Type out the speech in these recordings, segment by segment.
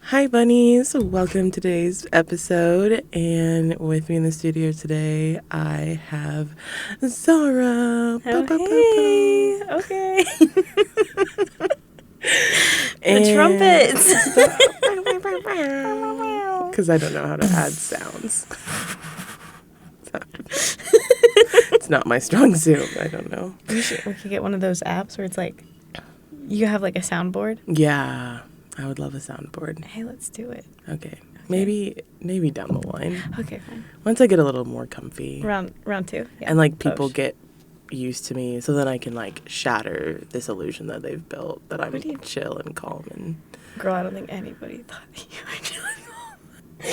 Hi, bunnies. Welcome to today's episode. And with me in the studio today, I have Zara. Hey. Okay. The trumpets. Because I don't know how to add sounds. It's not my strong suit. I don't know. We could get one of those apps where it's like, you have like a soundboard. Yeah. I would love a soundboard. Hey, let's do it. Okay. Maybe down the line. Okay, fine. Once I get a little more comfy. Round two. Yeah. And like people get used to me, so then I can like shatter this illusion that they've built that I'm chill and calm and. Girl, I don't think anybody thought that you were chill and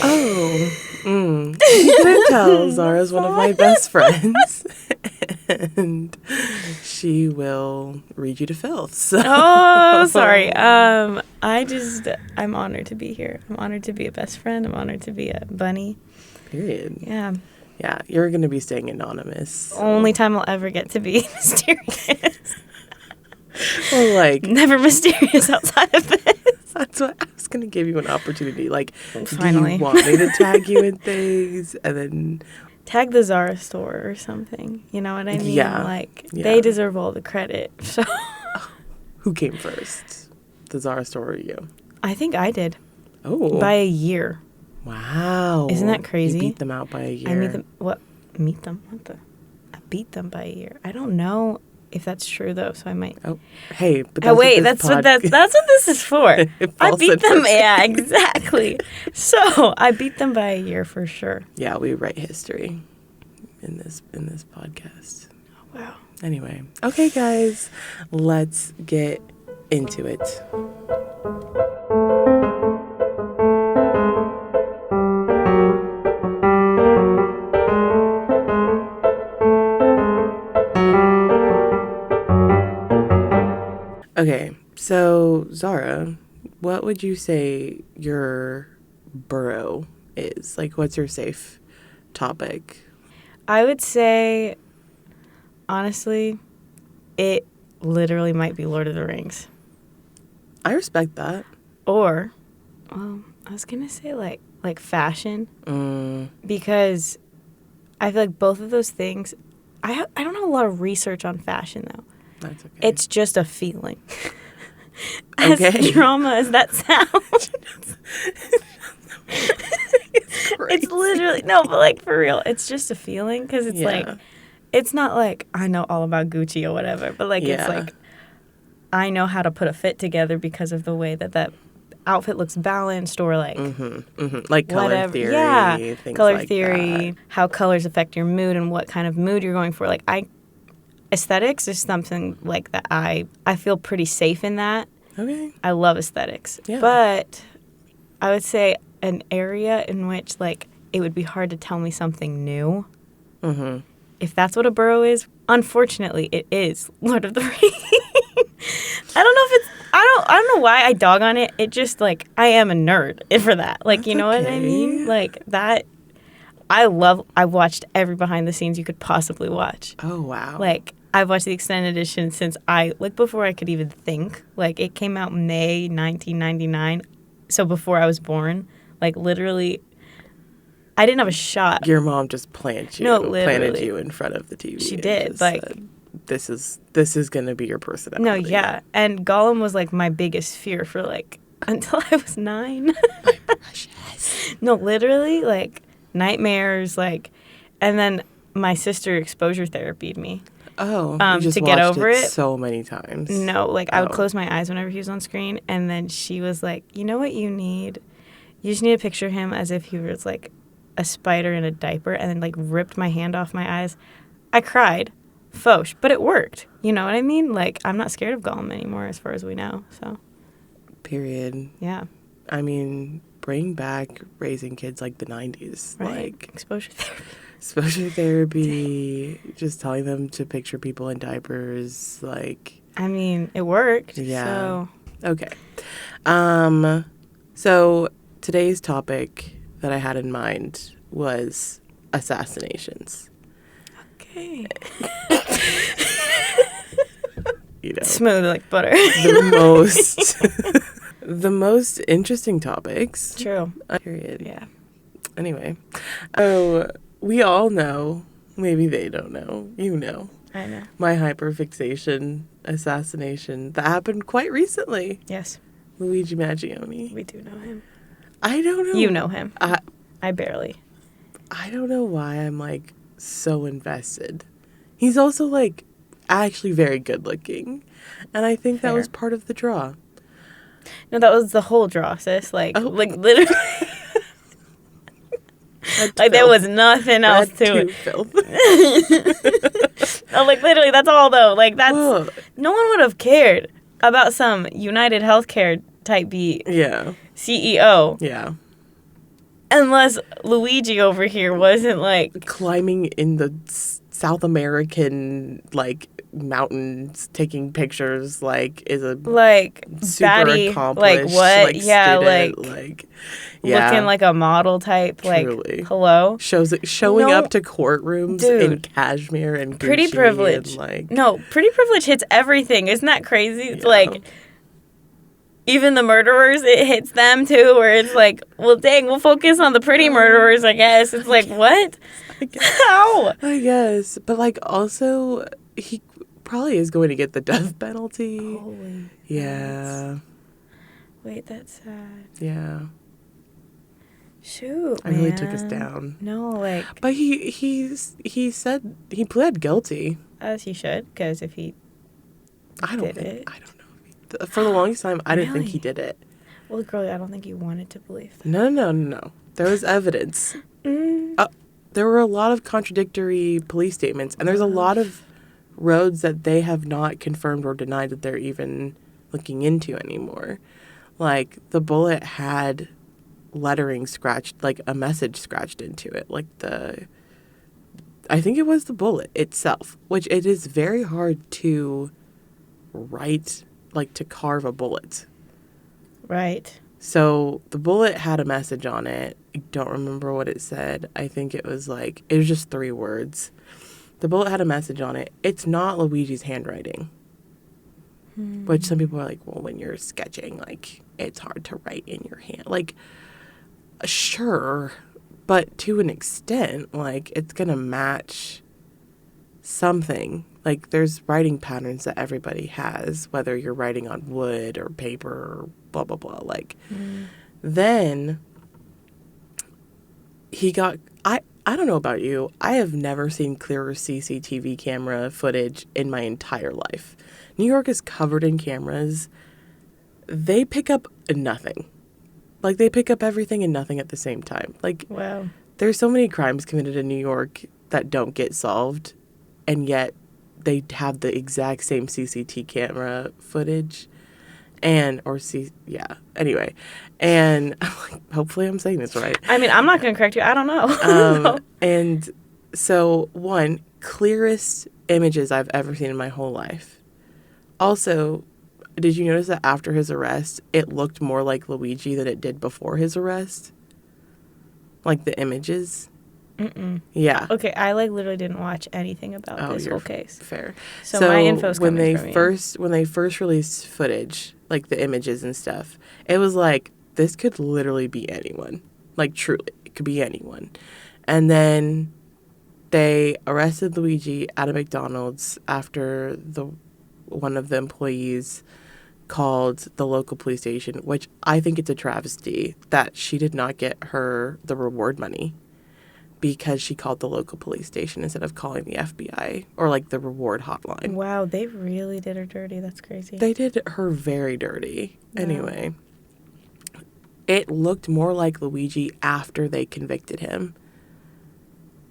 calm. You couldn't tell Zara's one of my best friends. And she will read you to filth. So. Oh, sorry. I'm honored to be here. I'm honored to be a best friend. I'm honored to be a bunny. Period. Yeah. Yeah, you're going to be staying anonymous. So. Only time I'll ever get to be mysterious. Well, like. Never mysterious outside of this. That's what I was going to give you an opportunity. Like, finally. Do you want me to tag you in things? And then. Tag the Zara store or something. You know what I mean? Yeah. Like, they deserve all the credit. So. Who came first? The Zara store or you? I think I did. Oh. By a year. Wow. Isn't that crazy? You beat them out by a year. I beat them by a year. I don't know if that's true, though, so I might. Oh, hey, but that's what this is for. I beat them. Yeah, exactly. So I beat them by a year for sure. Yeah, we write history in this podcast. Oh, wow. Anyway, okay, guys, let's get into it. Okay, so Zara, what would you say your burrow is? Like, what's your safe topic? I would say, honestly, it literally might be Lord of the Rings. I respect that. Or, well, I was going to say like fashion. Because I feel like both of those things, I don't have a lot of research on fashion, though. That's okay. It's just a feeling. As drama as that sounds. It's literally, no, but like for real, it's just a feeling because it's like, it's not like I know all about Gucci or whatever, but like it's like I know how to put a fit together because of the way that outfit looks balanced or like like color theory, things color like theory, that. how colors affect your mood and what kind of mood you're going for. Like aesthetics is something like that I feel pretty safe in that. Okay. I love aesthetics. Yeah. But I would say an area in which like it would be hard to tell me something new. Mm-hmm. If that's what a burrow is, unfortunately it is Lord of the Rings. I don't know if it's I don't know why I dog on it. It just like I am a nerd for that. Like, you know what I mean? Like that I've watched every behind the scenes you could possibly watch. Oh, wow. Like, I've watched the extended edition since before I could even think. Like, it came out May 1999, so before I was born. Like, literally, I didn't have a shot. Your mom just planted you in front of the TV. She did. Like, this is going to be your personality. No, yeah. And Gollum was, like, my biggest fear for, like, until I was 9. My precious. No, literally, like, nightmares, like, and then my sister exposure therapied me. Oh, to get over it so many times. No, like I would close my eyes whenever he was on screen, and then she was like, "You know what you need? You just need to picture him as if he was like a spider in a diaper," and then like ripped my hand off my eyes. I cried, fauche, but it worked. You know what I mean? Like I'm not scared of Gollum anymore, as far as we know. So. Period. Yeah. I mean, bring back raising kids like the 90s. Right. Like exposure therapy. Exposure therapy, just telling them to picture people in diapers, like... I mean, it worked. Yeah. So. Okay. So today's topic that I had in mind was assassinations. Okay. You know. Smooth like butter. The most... The most interesting topics. True. Period. Yeah. Anyway. Oh, we all know. Maybe they don't know. You know. I know. My hyperfixation assassination that happened quite recently. Yes. Luigi Maggioni. We do know him. I don't know. You know him. I barely. I don't know why I'm, like, so invested. He's also, like, actually very good looking. And I think Fair. that was part of the draw. No, that was the whole draw, sis. Like, literally. Like, there was nothing else to it. Oh, like, literally, that's all, though. Like, that's... Whoa. No one would have cared about some United Healthcare type beat. Yeah. CEO. Yeah. Unless Luigi over here wasn't, like... climbing in the South American, like, mountains, taking pictures, like, is a... like, super baddie, accomplished, like, what? like, Yeah, student, yeah. Looking like a model type, Truly. like, hello? Showing up to courtrooms in cashmere and Gucci pretty privilege. And, like... No, pretty privilege hits everything. Isn't that crazy? It's like... Even the murderers, it hits them too, where it's like, well, dang, we'll focus on the pretty murderers, I guess. It's like, what? How? I guess. But, like, also, he probably is going to get the death penalty. Holy. Yeah. Wait, that's sad. Yeah. Shoot, I really took us down. No, like... But he said he pled guilty. As he should, because if he I don't know. For the longest time, I didn't think he did it. Well, girl, I don't think you wanted to believe that. No. There was evidence. There were a lot of contradictory police statements, and there's a lot of roads that they have not confirmed or denied that they're even looking into anymore. Like, the bullet had lettering scratched, like a message scratched into it. Like, I think it was the bullet itself, which it is very hard to write, like, to carve a bullet. Right. So the bullet had a message on it. I don't remember what it said. I think it was just 3 words. The bullet had a message on it. It's not Luigi's handwriting. Which some people are like, well, when you're sketching, like, it's hard to write in your hand. Like, sure, but to an extent, like, it's going to match something. Like, there's writing patterns that everybody has, whether you're writing on wood or paper or blah, blah, blah. Like, then he got... I don't know about you. I have never seen clearer CCTV camera footage in my entire life. New York is covered in cameras. They pick up nothing. Like, they pick up everything and nothing at the same time. Like, wow. There's so many crimes committed in New York that don't get solved, and yet they have the exact same CCTV camera footage. Anyway. And hopefully I'm saying this right. I mean, I'm not going to correct you. I don't know. And so, one, clearest images I've ever seen in my whole life. Also, did you notice that after his arrest, it looked more like Luigi than it did before his arrest? Like, the images? Mm-mm. Yeah. Okay, I literally didn't watch anything about this whole case. Fair. So my info's coming from you. When they first released footage, like the images and stuff, it was like, this could literally be anyone. Like, truly, it could be anyone. And then they arrested Luigi at a McDonald's after one of the employees called the local police station, which I think it's a travesty that she did not get the reward money because she called the local police station instead of calling the FBI or, like, the reward hotline. Wow, they really did her dirty. That's crazy. They did her very dirty. Wow. Anyway, it looked more like Luigi after they convicted him.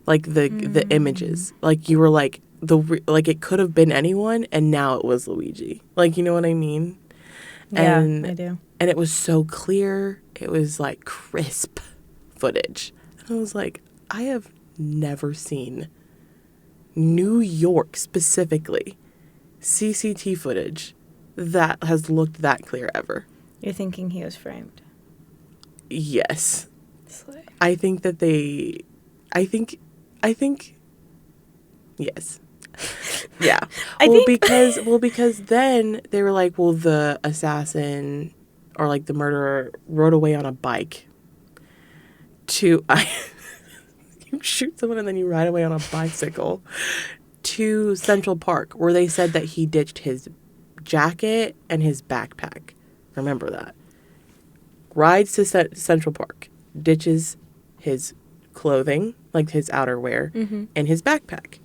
Like, the images. Like, you were like, it could have been anyone, and now it was Luigi. Like, you know what I mean? Yeah, I do. And it was so clear. It was, like, crisp footage. And I was like, I have never seen New York specifically CCTV footage that has looked that clear ever. You're thinking he was framed? Yes. Slay. I think yes. Yeah. Because then they were like, well, the assassin or like the murderer rode away on a bike to you shoot someone and then you ride away on a bicycle to Central Park, where they said that he ditched his jacket and his backpack. Remember that. Rides to Central Park, ditches his clothing, like his outerwear, and his backpack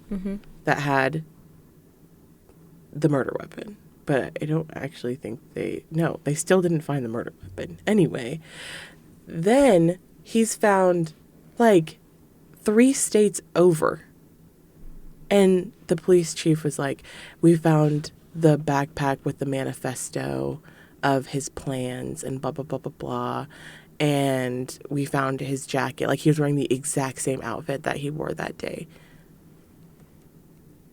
that had the murder weapon. But I don't actually think they still didn't find the murder weapon. Anyway, then he's found like 3 states over. And the police chief was like, we found the backpack with the manifesto of his plans and blah, blah, blah, blah, blah. And we found his jacket. Like, he was wearing the exact same outfit that he wore that day.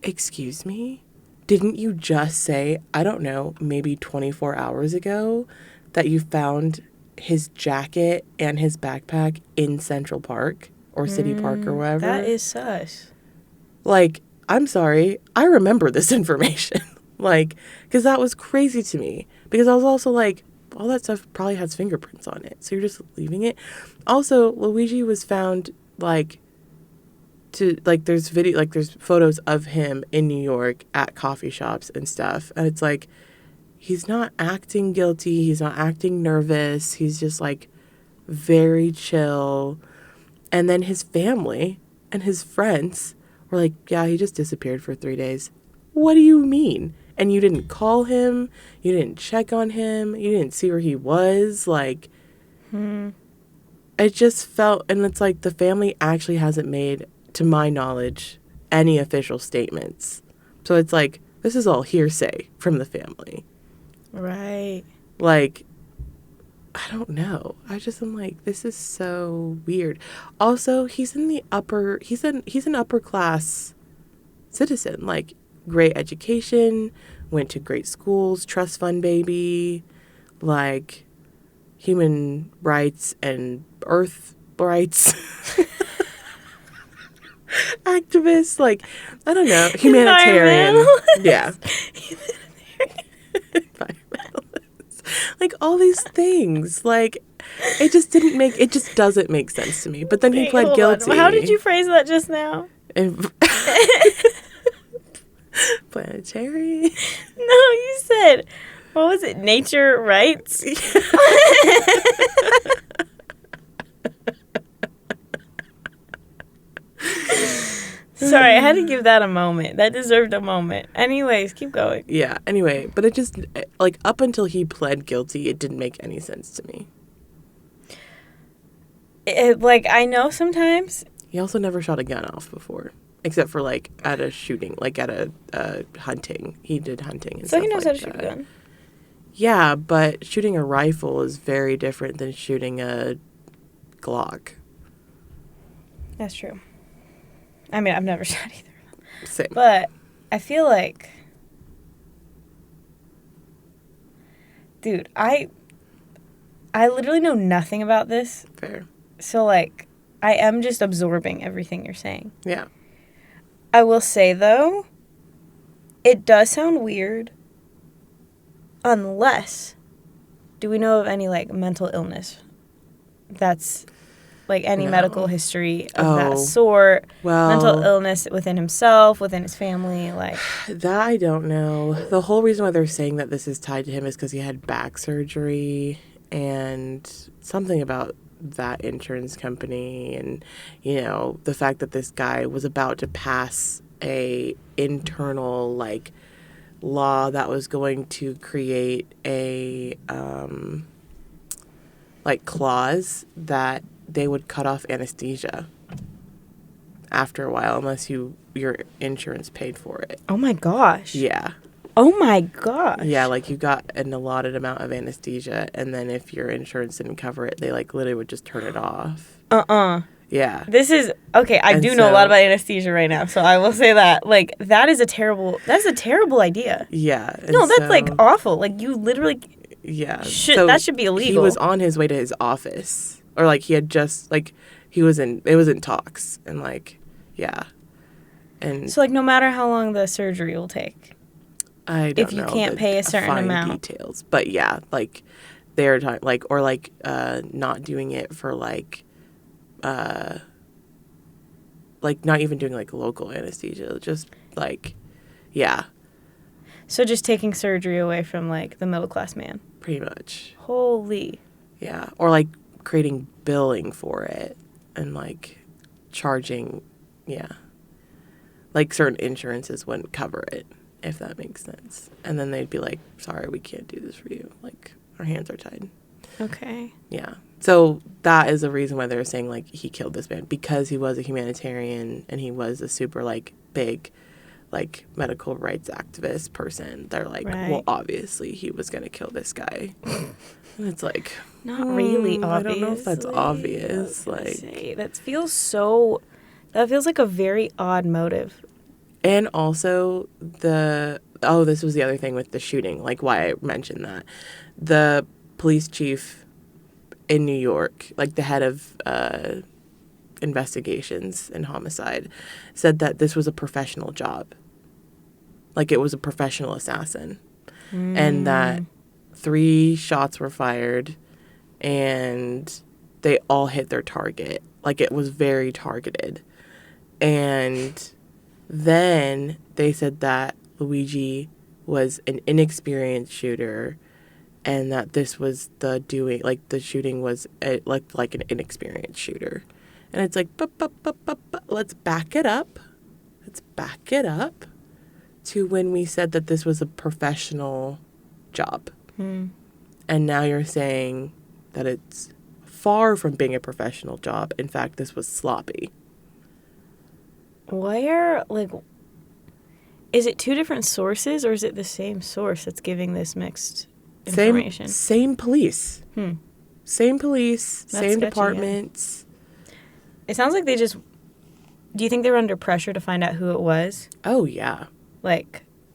Excuse me? Didn't you just say, I don't know, maybe 24 hours ago that you found his jacket and his backpack in Central Park or City Park or wherever? That is sus. Like, I'm sorry, I remember this information. Like, because that was crazy to me. Because I was also like, all that stuff probably has fingerprints on it. So you're just leaving it. Also, Luigi was found, like, there's photos of him in New York at coffee shops and stuff. And it's like, he's not acting guilty. He's not acting nervous. He's just, like, very chill. And then his family and his friends were like, yeah, he just disappeared for 3 days. What do you mean? And you didn't call him. You didn't check on him. You didn't see where he was. Like, it just felt, and it's like the family actually hasn't made, to my knowledge, any official statements. So it's like, this is all hearsay from the family. Right. Like, I don't know. I'm like, this is so weird. Also, he's an upper class citizen. Like, great education, went to great schools, trust fund baby, like, human rights and earth rights activist, like, I don't know, humanitarian. Yeah. Like, all these things, like, it just doesn't make sense to me. But then he pled guilty. How did you phrase that just now? Planetary. No, you said, what was it? Nature rights? Sorry, I had to give that a moment. That deserved a moment. Anyways, keep going. Yeah, anyway, but it just, like, up until he pled guilty, it didn't make any sense to me. Like, I know sometimes. He also never shot a gun off before. Except for, like, at a shooting, like, at a hunting. He did hunting and stuff like that. So he knows how to shoot a gun? Yeah, but shooting a rifle is very different than shooting a Glock. That's true. I mean, I've never shot either of them. Same. But I feel like... Dude, I literally know nothing about this. Fair. So, like, I am just absorbing everything you're saying. Yeah. I will say, though, it does sound weird, unless, do we know of any, like, mental illness that's, like, any medical history of that sort? Well, mental illness within himself, within his family, like... That I don't know. The whole reason why they're saying that this is tied to him is because he had back surgery and something about that insurance company, and, you know, the fact that this guy was about to pass a internal, like, law that was going to create a like, clause that they would cut off anesthesia after a while unless your insurance paid for it. Oh my gosh. Yeah. Oh my gosh. Yeah, like, you got an allotted amount of anesthesia, and then if your insurance didn't cover it, they, like, literally would just turn it off. Yeah. This is, okay, I do know a lot about anesthesia right now, so I will say that. Like, that's a terrible idea. Yeah. No, that's, like, awful. Like, you literally... Yeah. That should be illegal. He was on his way to his office. Or, like, he had just, like, it was in talks. And, like, yeah. And so, like, no matter how long the surgery will take. I don't know. If you can't pay a certain amount. Details. But, yeah, like, their time, like, or like not doing it for like not even doing like local anesthesia, just like, yeah, So just taking surgery away from like the middle class man. pretty much. Holy. Yeah, or like creating billing for it and like charging, yeah, like certain insurances wouldn't cover it, if that makes sense. And then they'd be like, sorry, we can't do this for you. Like, our hands are tied. Okay. Yeah. So that is the reason why they're saying, like, he killed this man, because he was a humanitarian and he was a super, like, big, like, medical rights activist person. They're like, Right. well, obviously he was going to kill this guy. And it's like, Not really obvious. I don't know if that's obvious. Like, that feels like a very odd motive. and also this was the other thing with the shooting, like why I mentioned that. The police chief in New York, like the head of investigations and homicide, said that this was a professional job. Like, it was a professional assassin. And that 3 shots were fired and they all hit their target. Like, it was very targeted. And then they said that Luigi was an inexperienced shooter and that this was the shooting was like an inexperienced shooter. And it's like, let's back it up. Let's back it up to when we said that this was a professional job. And now you're saying that it's far from being a professional job. In fact, this was sloppy. Is it 2 different sources or is it the same source that's giving this mixed information? Same police. Same police, That's same sketchy, departments. Yeah. It sounds like do you think they were under pressure to find out who it was? Oh, yeah.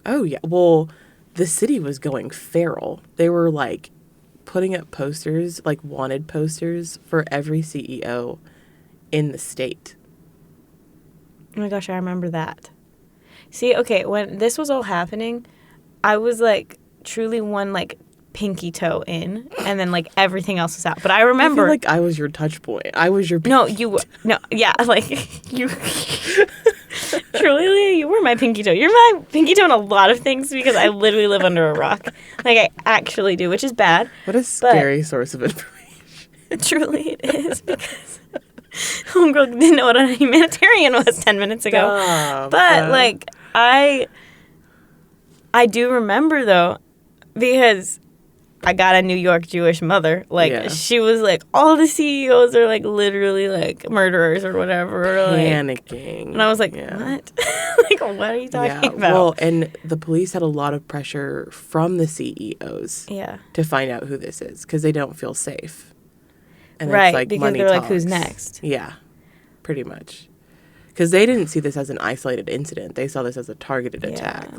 Oh, yeah. Well, the city was going feral. They were, like, putting up posters, like, wanted posters for every CEO in the state. Oh my gosh, I remember that. See, okay, when this was all happening, I was, like, truly one, like, pinky toe in, and then, like, everything else was out. But I remember... I feel like I was your touch point. I was your... you... Truly, Leah, you were my pinky toe. You're my pinky toe in a lot of things because I literally live under a rock. Like, I actually do, which is bad. What a scary source of information. Truly it is, because homegirl didn't know what a humanitarian was 10 minutes ago. But, like, I do remember, though, because I got a New York Jewish mother. Like, she was like, all the CEOs are, like, literally, like, murderers or whatever. Panicking. Like, and I was like, what? Like, what are you talking about? Well, and the police had a lot of pressure from the CEOs to find out who this is because they don't feel safe. And right, it's like because money they're talks. like, who's next? Yeah, pretty much. Because they didn't see this as an isolated incident. They saw this as a targeted attack.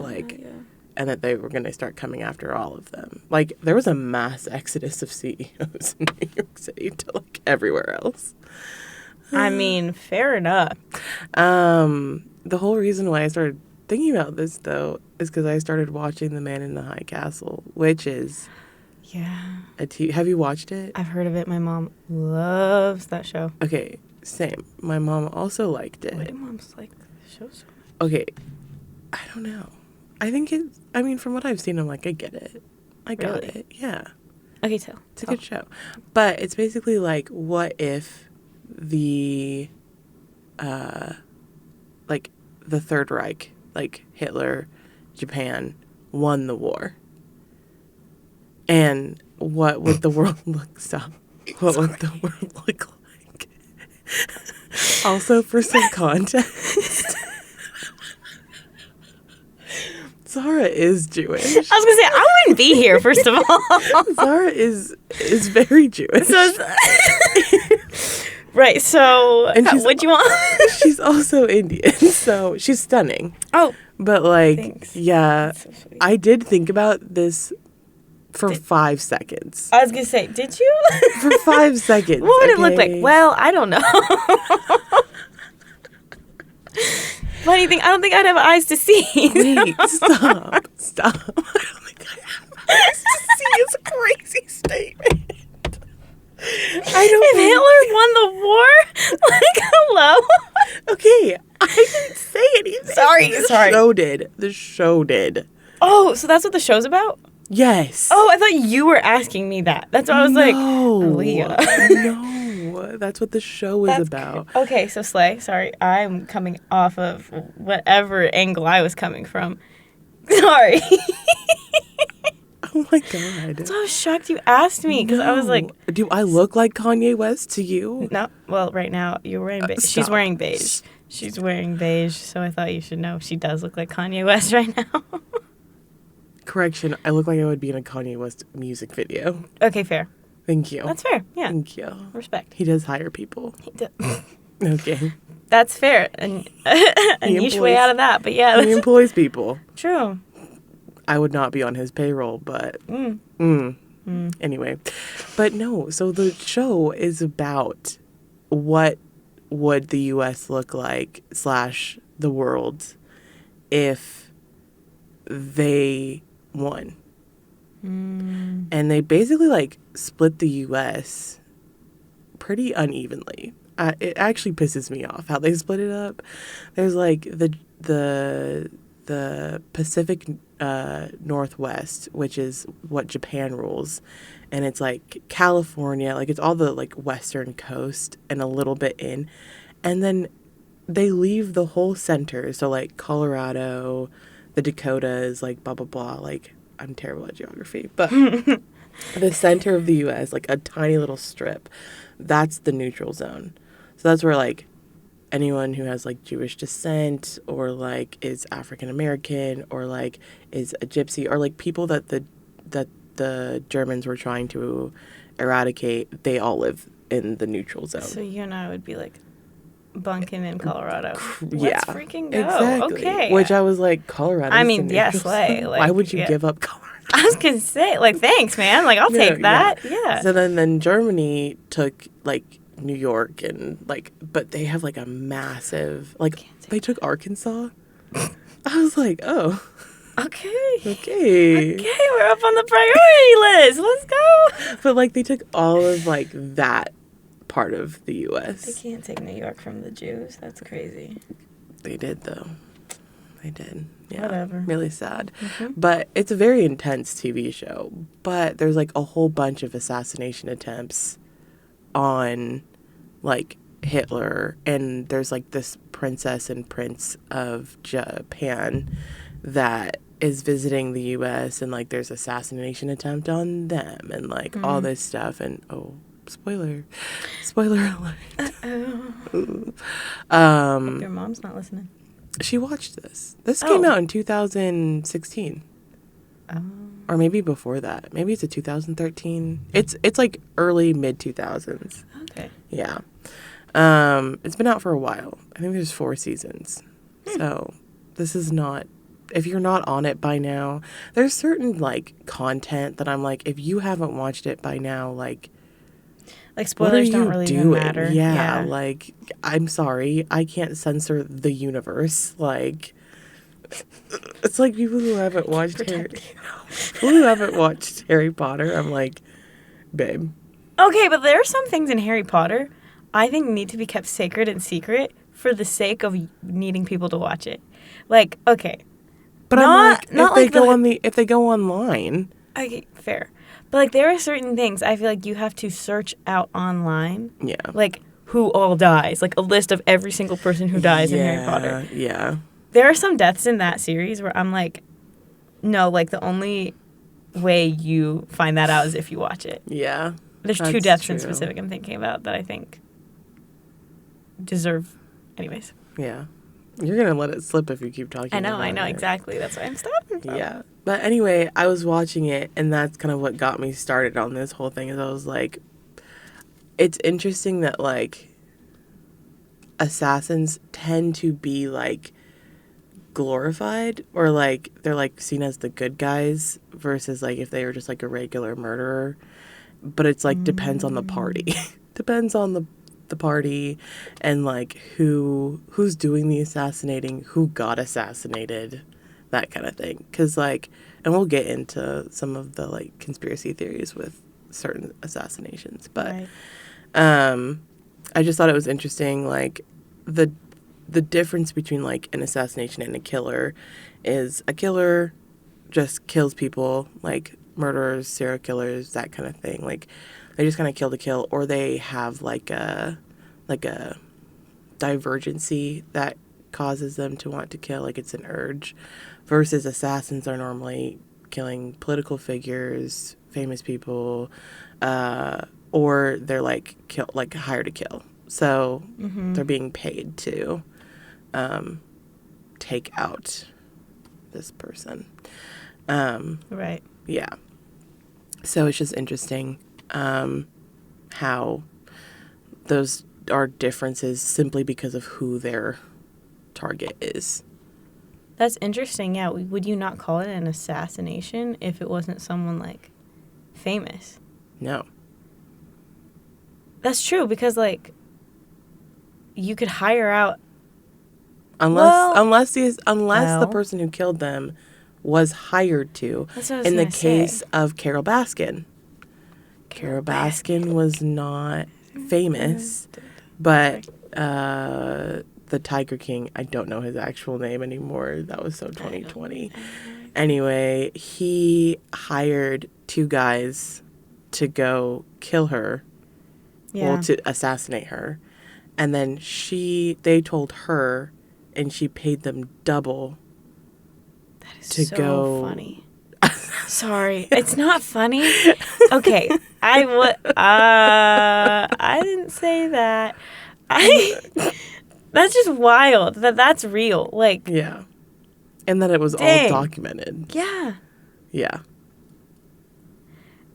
And that they were going to start coming after all of them. Like, there was a mass exodus of CEOs in New York City to, like, everywhere else. I mean, fair enough. The whole reason why I started thinking about this, though, is because I started watching The Man in the High Castle, which is... Have you watched it? I've heard of it. My mom loves that show. Okay, same. My mom also liked it. Why do moms like the show so much? Okay, I don't know. I mean, from what I've seen, I'm like, I get it. I got it. Yeah. Okay, tell. It's a good show. But it's basically like, what if the Third Reich, like Hitler, Japan, won the war? And what would the world look What would the world look like? Also, for some context, Zara is Jewish. I was gonna say I wouldn't be here. First of all, Zara is very Jewish. Right. So, what'd you want? She's also Indian, so she's stunning. Oh, but like, thanks. Yeah, so sweet. I did think about this for 5 seconds. I was gonna say, did you? For 5 seconds. What would it look like? Well, I don't know. Funny thing, I don't think I'd have eyes to see. Wait, stop. I don't think I have See, it's a crazy statement. If Hitler won the war, like, hello? Okay, I didn't say anything. Sorry. The show did. Oh, so that's what the show's about? Yes. Oh, I thought you were asking me that. That's why I was like, Aliyah. No, that's what the show is about. Okay, so Slay, sorry, I'm coming off of whatever angle I was coming from. Sorry. Oh my God. So I was shocked you asked me because I was like, do I look like Kanye West to you? No. Well, right now you're wearing beige. She's wearing beige. She's wearing beige, so I thought you should know she does look like Kanye West right now. Correction, I look like I would be in a Kanye West music video. Okay, fair. Thank you. That's fair. Yeah. Thank you. Respect. He does hire people. Okay. That's fair. And a niche way out of that, but yeah. He employs people. True. I would not be on his payroll, but anyway. But no, so the show is about what would the U.S. look like / the world if they won. And they basically like split the U.S. pretty unevenly. It actually pisses me off how they split it up. There's like the Pacific Northwest, which is what Japan rules, and it's like California, like it's all the like western coast and a little bit in, and then they leave the whole center, so like Colorado, the Dakotas, like blah blah blah, like I'm terrible at geography, but the center of the U.S., like a tiny little strip, that's the neutral zone. So that's where like anyone who has like Jewish descent or like is African American or like is a gypsy or like people that the Germans were trying to eradicate, they all live in the neutral zone. So you and I would be like bunking in Colorado. Yeah. Let's freaking go. Exactly. Okay. Which I was like, Colorado. I mean, yes, like, why would you give up Colorado? I was gonna say, like, thanks, man. Like, I'll take that. Yeah. So then Germany took like New York and like, but they have like a massive, like they took Arkansas. I was like, oh, okay, we're up on the priority list. Let's go. But like they took all of like that part of the U.S. They can't take New York from the Jews. That's crazy. They did though. They did. Yeah. Whatever. Really sad. Mm-hmm. But it's a very intense TV show. But there's like a whole bunch of assassination attempts on like Hitler, and there's like this princess and prince of Japan that is visiting the U.S. and like there's assassination attempt on them and like all this stuff, and spoiler alert. Hope your mom's not listening. She watched this. This came out in 2016. Or maybe before that. Maybe it's a 2013. It's like early mid 2000s. Okay. Yeah. It's been out for a while. I think there's 4 seasons. So this is not, if you're not on it by now, there's certain like content that I'm like, if you haven't watched it by now, like spoilers don't really even matter. Yeah, like I'm sorry, I can't censor the universe. Like it's like people who haven't watched Harry Potter. I'm like, babe. Okay, but there are some things in Harry Potter I think need to be kept sacred and secret for the sake of needing people to watch it. Like, okay. But not, I'm like, if they go online. Okay, fair. But like there are certain things I feel like you have to search out online. Yeah. Like who all dies. Like a list of every single person who dies in Harry Potter. Yeah. There are some deaths in that series where I'm like, no, like the only way you find that out is if you watch it. Yeah. There's 2 deaths in specific I'm thinking about that I think deserve, anyways. Yeah. You're going to let it slip if you keep talking I know, exactly. That's why I'm stopping. Yeah. But anyway, I was watching it, and that's kind of what got me started on this whole thing, is I was like, it's interesting that, like, assassins tend to be, like, glorified, or, like, they're, like, seen as the good guys versus, like, if they were just, like, a regular murderer. But it's, like, depends on the party. Depends on the party and like who's doing the assassinating, who got assassinated, that kind of thing. Because like And we'll get into some of the like conspiracy theories with certain assassinations. But I just thought it was interesting, like the difference between like an assassination and a killer is a killer just kills people, like murderers, serial killers, that kind of thing. Like they just kind of kill to kill, or they have like a divergency that causes them to want to kill, like it's an urge. Versus assassins are normally killing political figures, famous people, or they're like hired to kill. So they're being paid to take out this person. Right. Yeah. So it's just interesting how those are differences simply because of who their target is. That's interesting. Yeah. Would you not call it an assassination if it wasn't someone like famous? No. That's true, because like you could hire out unless the person who killed them was hired to. That's what I was in the gonna case say. of Carole Baskin. Carole Baskin was not famous, but the Tiger King, I don't know his actual name anymore. That was so 2020. Anyway, he hired two guys to go kill her. Yeah. Well, to assassinate her. And then they told her, and she paid them double to so go. Funny. Sorry, it's not funny. Okay, I didn't say that. That's just wild. That's real. Like, yeah, and that it was dang. all documented. Yeah. Yeah.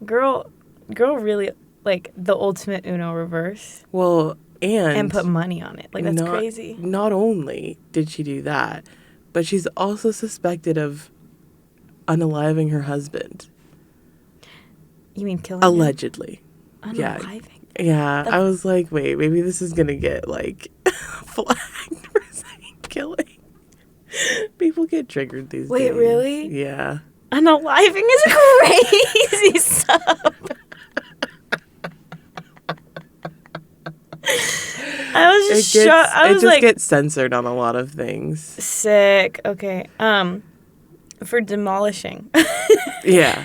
Girl, really like the ultimate Uno reverse. Well, and put money on it. Like, that's crazy. Not only did she do that, but she's also suspected of unaliving her husband. You mean killing allegedly? Him? Unaliving? Yeah. I was like, wait, maybe this is gonna get like flagged for saying killing. People get triggered these days. Wait, really? Yeah. Unaliving is a crazy sub. I was just shocked. I was like, it just gets censored on a lot of things. Sick. Okay. For demolishing. Yeah.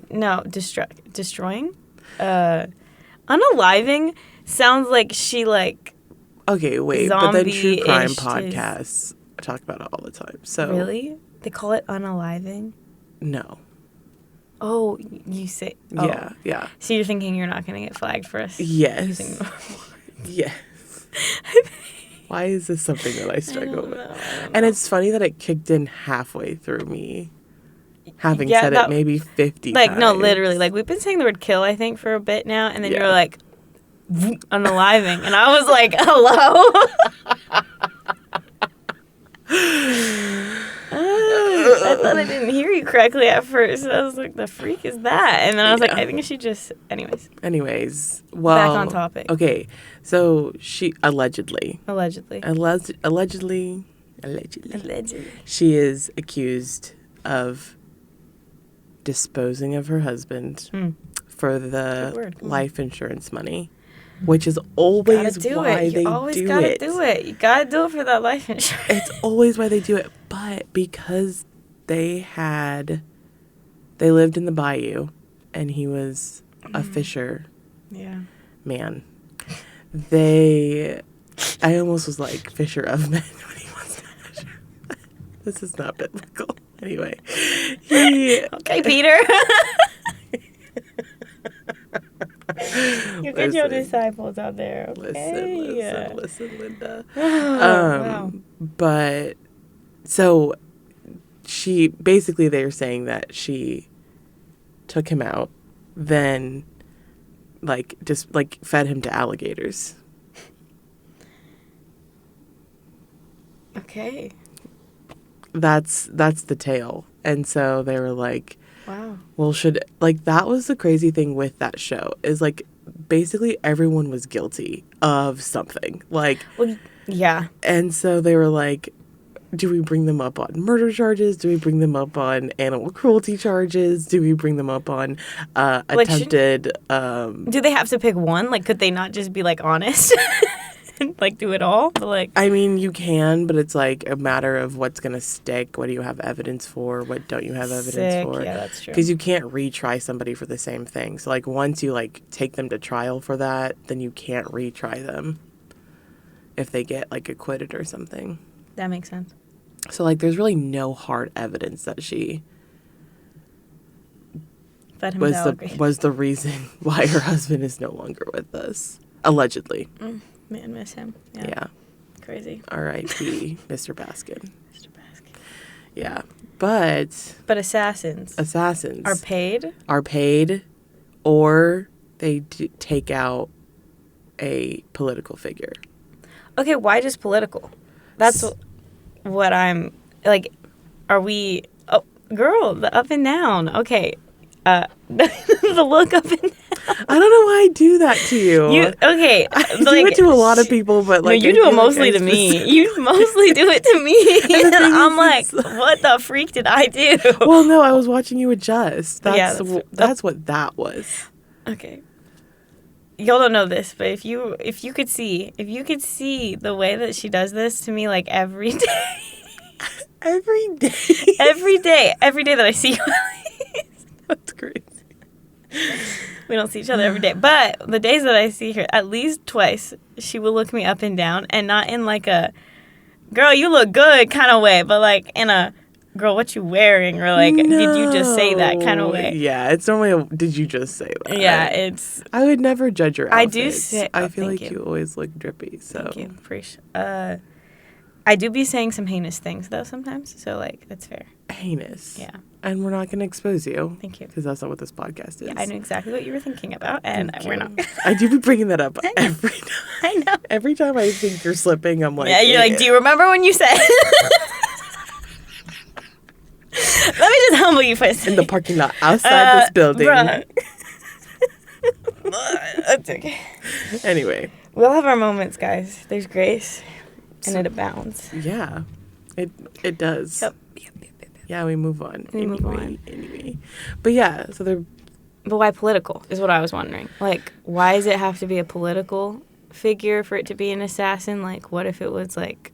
No, destroying. Unaliving sounds like she like. Okay, wait, but then true crime podcasts talk about it all the time. So really, they call it unaliving. No. Oh, you say. Oh. Yeah. So you're thinking you're not going to get flagged for us? Yes. Using normal words. Yes. Why is this something that I struggle with? And it's funny that it kicked in halfway through me having said it maybe 50 times. Like, no, literally. Like, we've been saying the word kill, I think, for a bit now. And then you're like, unaliving. And I was like, hello? I thought I didn't hear you correctly at first. I was like, the freak is that? And then I was like, I think she just... Anyways. Well... Back on topic. Okay. So, she... Allegedly. She is accused of disposing of her husband for the life insurance money. Which is always why they do it. You always gotta do it. You gotta do it for that life insurance. It's always why they do it. But because they lived in the bayou and he was a fisher man. I almost was like fisher of men when he wasn't a fisher. This is not biblical. Anyway. Okay, Peter. You get your disciples out there, okay? Listen, Linda. Wow. But, so, they're saying that she took him out, then, fed him to alligators. Okay. That's the tale. And so they were like, wow. Well, that was the crazy thing with that show is basically everyone was guilty of something. Well, yeah. And so they were like, do we bring them up on murder charges? Do we bring them up on animal cruelty charges? Do we bring them up on attempted... do they have to pick one? Like, could they not just be, like, honest? Like, do it all? But, like... I mean, you can, but it's, like, a matter of what's going to stick. What do you have evidence for? What don't you have evidence for? Yeah, that's true. Because you can't retry somebody for the same thing. So, like, once you, like, take them to trial for that, then you can't retry them if they get, like, acquitted or something. That makes sense. So, like, there's really no hard evidence that she was the reason why her husband is no longer with us. Allegedly. Man, miss him. Yeah. Crazy. R.I.P. Mr. Baskin. Mr. Baskin. Yeah. But assassins. Are paid, or they take out a political figure. Okay, why just political? That's what I'm, like, are we, oh, girl, the up and down. Okay. The look up and down. I don't know why I do that to you. Okay. I do it to a lot of people, but, like... No, you do it mostly to me. You mostly do it to me. And I'm like, what the freak did I do? Well, no, I was watching you adjust. That's what that was. Okay. Y'all don't know this, but if you could see the way that she does this to me, like, every day. Every day? Every day that I see you. That's crazy. We don't see each other every day. But the days that I see her, at least twice, she will look me up and down, and not in, like, a, girl, you look good kind of way, but, like, in a, girl, what you wearing? Or, like, did you just say that kind of way? Yeah, it's normally did you just say that? Yeah, it's... I would never judge your outfits. I do say... I feel like you always look drippy, so... Thank you. Appreciate I do be saying some heinous things, though, sometimes, so, like, that's fair. Heinous? Yeah. And we're not going to expose you. Thank you. Because that's not what this podcast is. Yeah, I knew exactly what you were thinking about, and we're not. I do be bringing that up every time. I know. Every time I think you're slipping, I'm like... Yeah, you're like, do you remember when you said... Let me just humble you for a second. In the parking lot outside this building. Bruh. That's okay. Anyway. We'll have our moments, guys. There's grace, and it abounds. Yeah. It does. Yep. Yeah, we move on. Anyway. But yeah, so they're... But why political is what I was wondering. Like, why does it have to be a political figure for it to be an assassin? Like, what if it was like,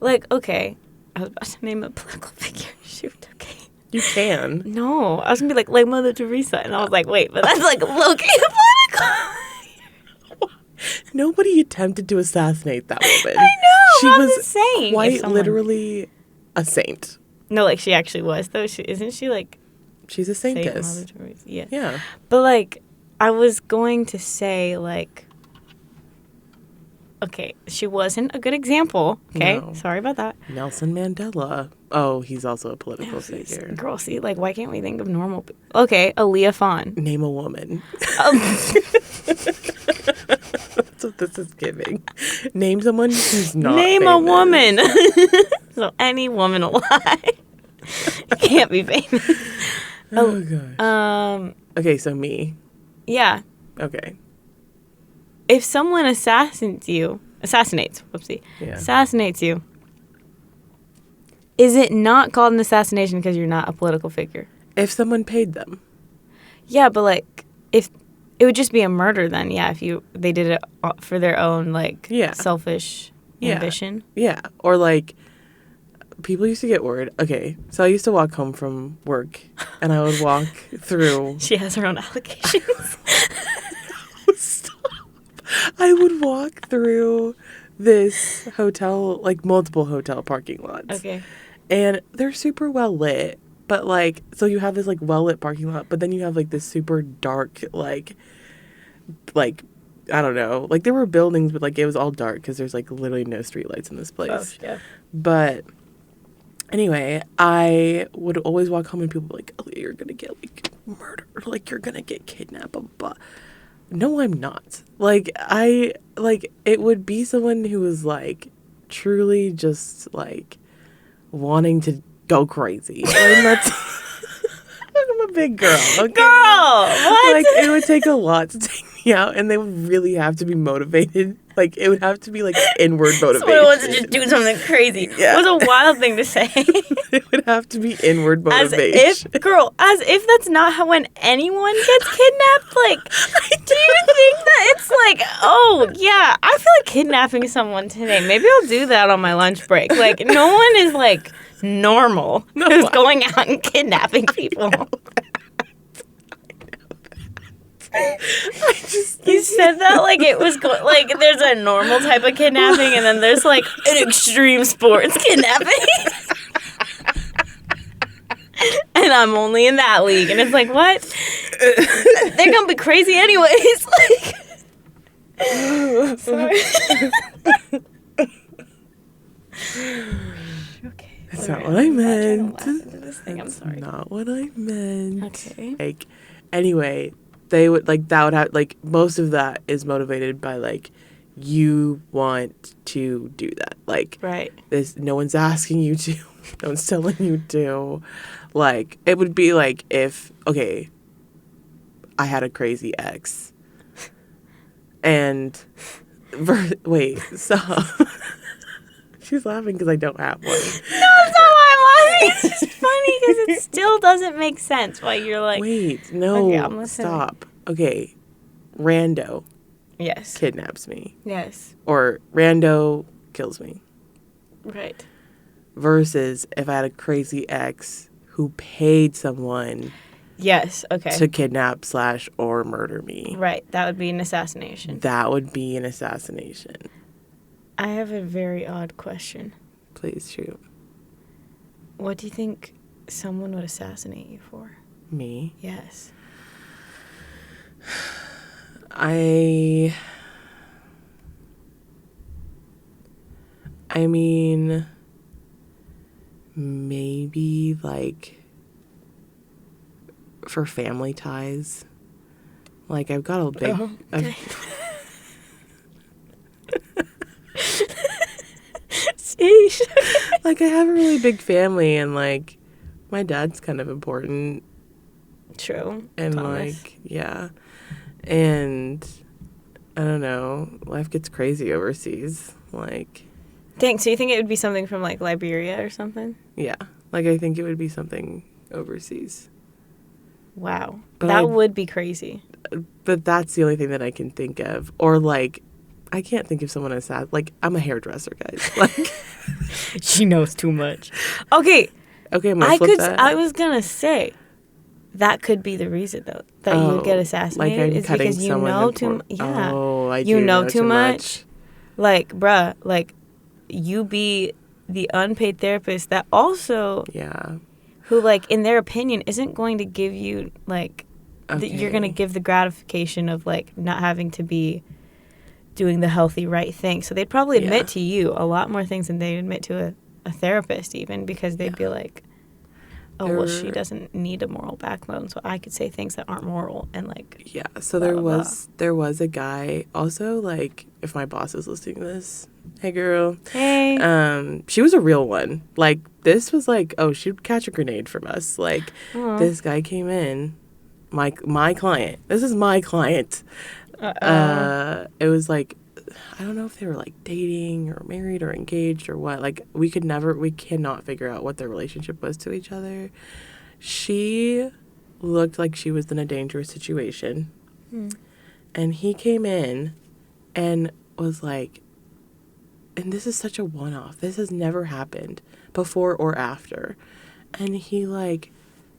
okay, I was about to name a political figure. Shoot, okay. You can. No, I was going to be like Mother Teresa. And I was like, wait, but that's like low-key political. Nobody attempted to assassinate that woman. I know. She was saying quite literally a saint. No, like, she actually was, though. Isn't she, like... She's a saintess. Mother Teresa. Yeah. Yeah. But, like, I was going to say, like... Okay, she wasn't a good example. Okay? No. Sorry about that. Nelson Mandela. Oh, he's also a political figure. Girl, see, like, why can't we think of normal people? Okay, Aliyah Fawn. Name a woman. That's what this is giving. Name someone who's not Name famous. a woman. So any woman alive. Can't be famous. Oh, gosh. Okay, so me. Yeah. Okay. If someone assassinates you, is it not called an assassination because you're not a political figure? If someone paid them. Yeah, but, like, if it would just be a murder then, yeah, if they did it for their own, like, selfish ambition. Yeah, or, like, people used to get worried. Okay, so I used to walk home from work, and I would walk through... She has her own allegations. Stop. I would walk through this hotel, like, multiple hotel parking lots. Okay. And they're super well lit, but, like, so you have this, like, well lit parking lot, but then you have, like, this super dark, like, I don't know. Like, there were buildings, but, like, it was all dark because there's, like, literally no streetlights in this place. Oh, yeah. But anyway, I would always walk home and people were like, Aliyah, you're going to get, like, murdered. Like, you're going to get kidnapped. Blah, blah. No, I'm not. Like, it would be someone who was, like, truly just, like, wanting to go crazy. And that's... I'm a big girl, okay? Girl! What? Like, it would take a lot to take me Yeah, and they would really have to be motivated. Like, it would have to be, like, inward motivation. Someone wants to just do something crazy. Yeah. It was a wild thing to say. It would have to be inward motivation. As if that's not how when anyone gets kidnapped. Like, do you think that it's like, oh, yeah, I feel like kidnapping someone today. Maybe I'll do that on my lunch break. Like, no one is, like, normal who's going out and kidnapping people. You said that like it was like there's a normal type of kidnapping and then there's like an extreme sports kidnapping. And I'm only in that league. And it's like, what? They're gonna be crazy anyways. Like, sorry. Okay. That's not what I meant. I'm sorry. Not what I meant. Okay. Like, anyway, they would, like, that would have, like, most of that is motivated by, like, you want to do that. Like, right. No one's asking you to. No one's telling you to. Like, it would be like if, okay, I had a crazy ex. And, wait, stop. She's laughing because I don't have one. No, it's not why I'm laughing. It's just funny because it still doesn't make sense why you're like... Wait, no, okay, I'm listening. Stop. Okay, rando yes. kidnaps me. Yes. Or rando kills me. Right. Versus if I had a crazy ex who paid someone... Yes, okay. ...to kidnap / or murder me. Right, that would be an assassination. That would be an assassination. I have a very odd question. Please shoot. What do you think someone would assassinate you for? Me? Yes. I mean, maybe, like, for family ties. Like, I've got a big... Oh, okay. Like, I have a really big family, and, like, my dad's kind of important. True. And, Thomas. like, yeah. And, I don't know, life gets crazy overseas. Like... Dang, so you think it would be something from, like, Liberia or something? Yeah. Like, I think it would be something overseas. Wow. But that would be crazy. But that's the only thing that I can think of. Or, like, I can't think of someone as sad. Like, I'm a hairdresser, guys. Like... She knows too much. Okay. Okay, I'm gonna flip that. I was gonna say that could be the reason though that you would get assassinated. Like I'm is cutting because you someone know in too. Yeah. Oh, I you do know too much. Like, bruh, like you be the unpaid therapist that also who like in their opinion isn't going to give you like you're gonna give the gratification of like not having to be doing the healthy right thing. So they'd probably admit to you a lot more things than they'd admit to a therapist even because they'd be like, oh, well, she doesn't need a moral backbone, so I could say things that aren't moral and like so blah, there was a guy also, like, if my boss is listening to this, hey girl. Hey. She was a real one. Like, this was like, oh, she'd catch a grenade from us. Like, this guy came in, my client. This is my client. It was like, I don't know if they were like dating or married or engaged or what. Like, we cannot figure out what their relationship was to each other. She looked like she was in a dangerous situation. And he came in and was like, and this is such a one-off. This has never happened before or after. And he like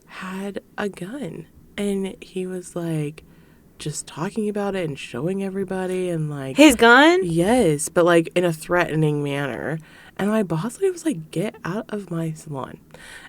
had a gun and he was like, just talking about it and showing everybody and like his gun? Yes, but like in a threatening manner. And my boss lady was like, get out of my salon.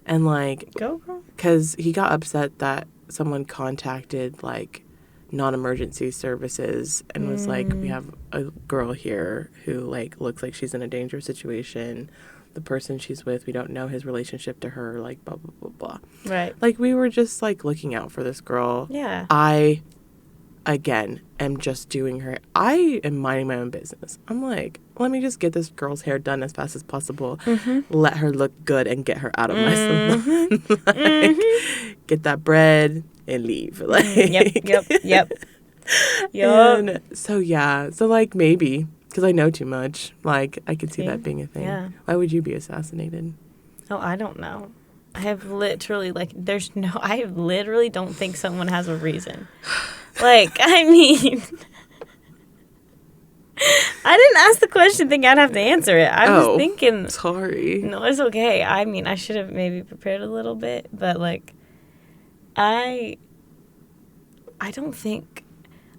And like go girl. Because he got upset that someone contacted like non-emergency services and was like, we have a girl here who like looks like she's in a dangerous situation. The person she's with, we don't know his relationship to her, like blah blah blah blah. Right. Like we were just like looking out for this girl. Yeah. I again am just doing her, I am minding my own business. I'm like, let me just get this girl's hair done as fast as possible, let her look good and get her out of my salon. Like, get that bread and leave. Like, yep. Yup. And so, yeah. So, like, maybe. Because I know too much. Like, I could see See? that being a thing. Yeah. Why would you be assassinated? Oh, I don't know. I have literally, like, I literally don't think someone has a reason. Like, I mean, I didn't ask the question thinking I'd have to answer it. I was thinking. Sorry. No, it's okay. I mean, I should have maybe prepared a little bit, but, like, I don't think,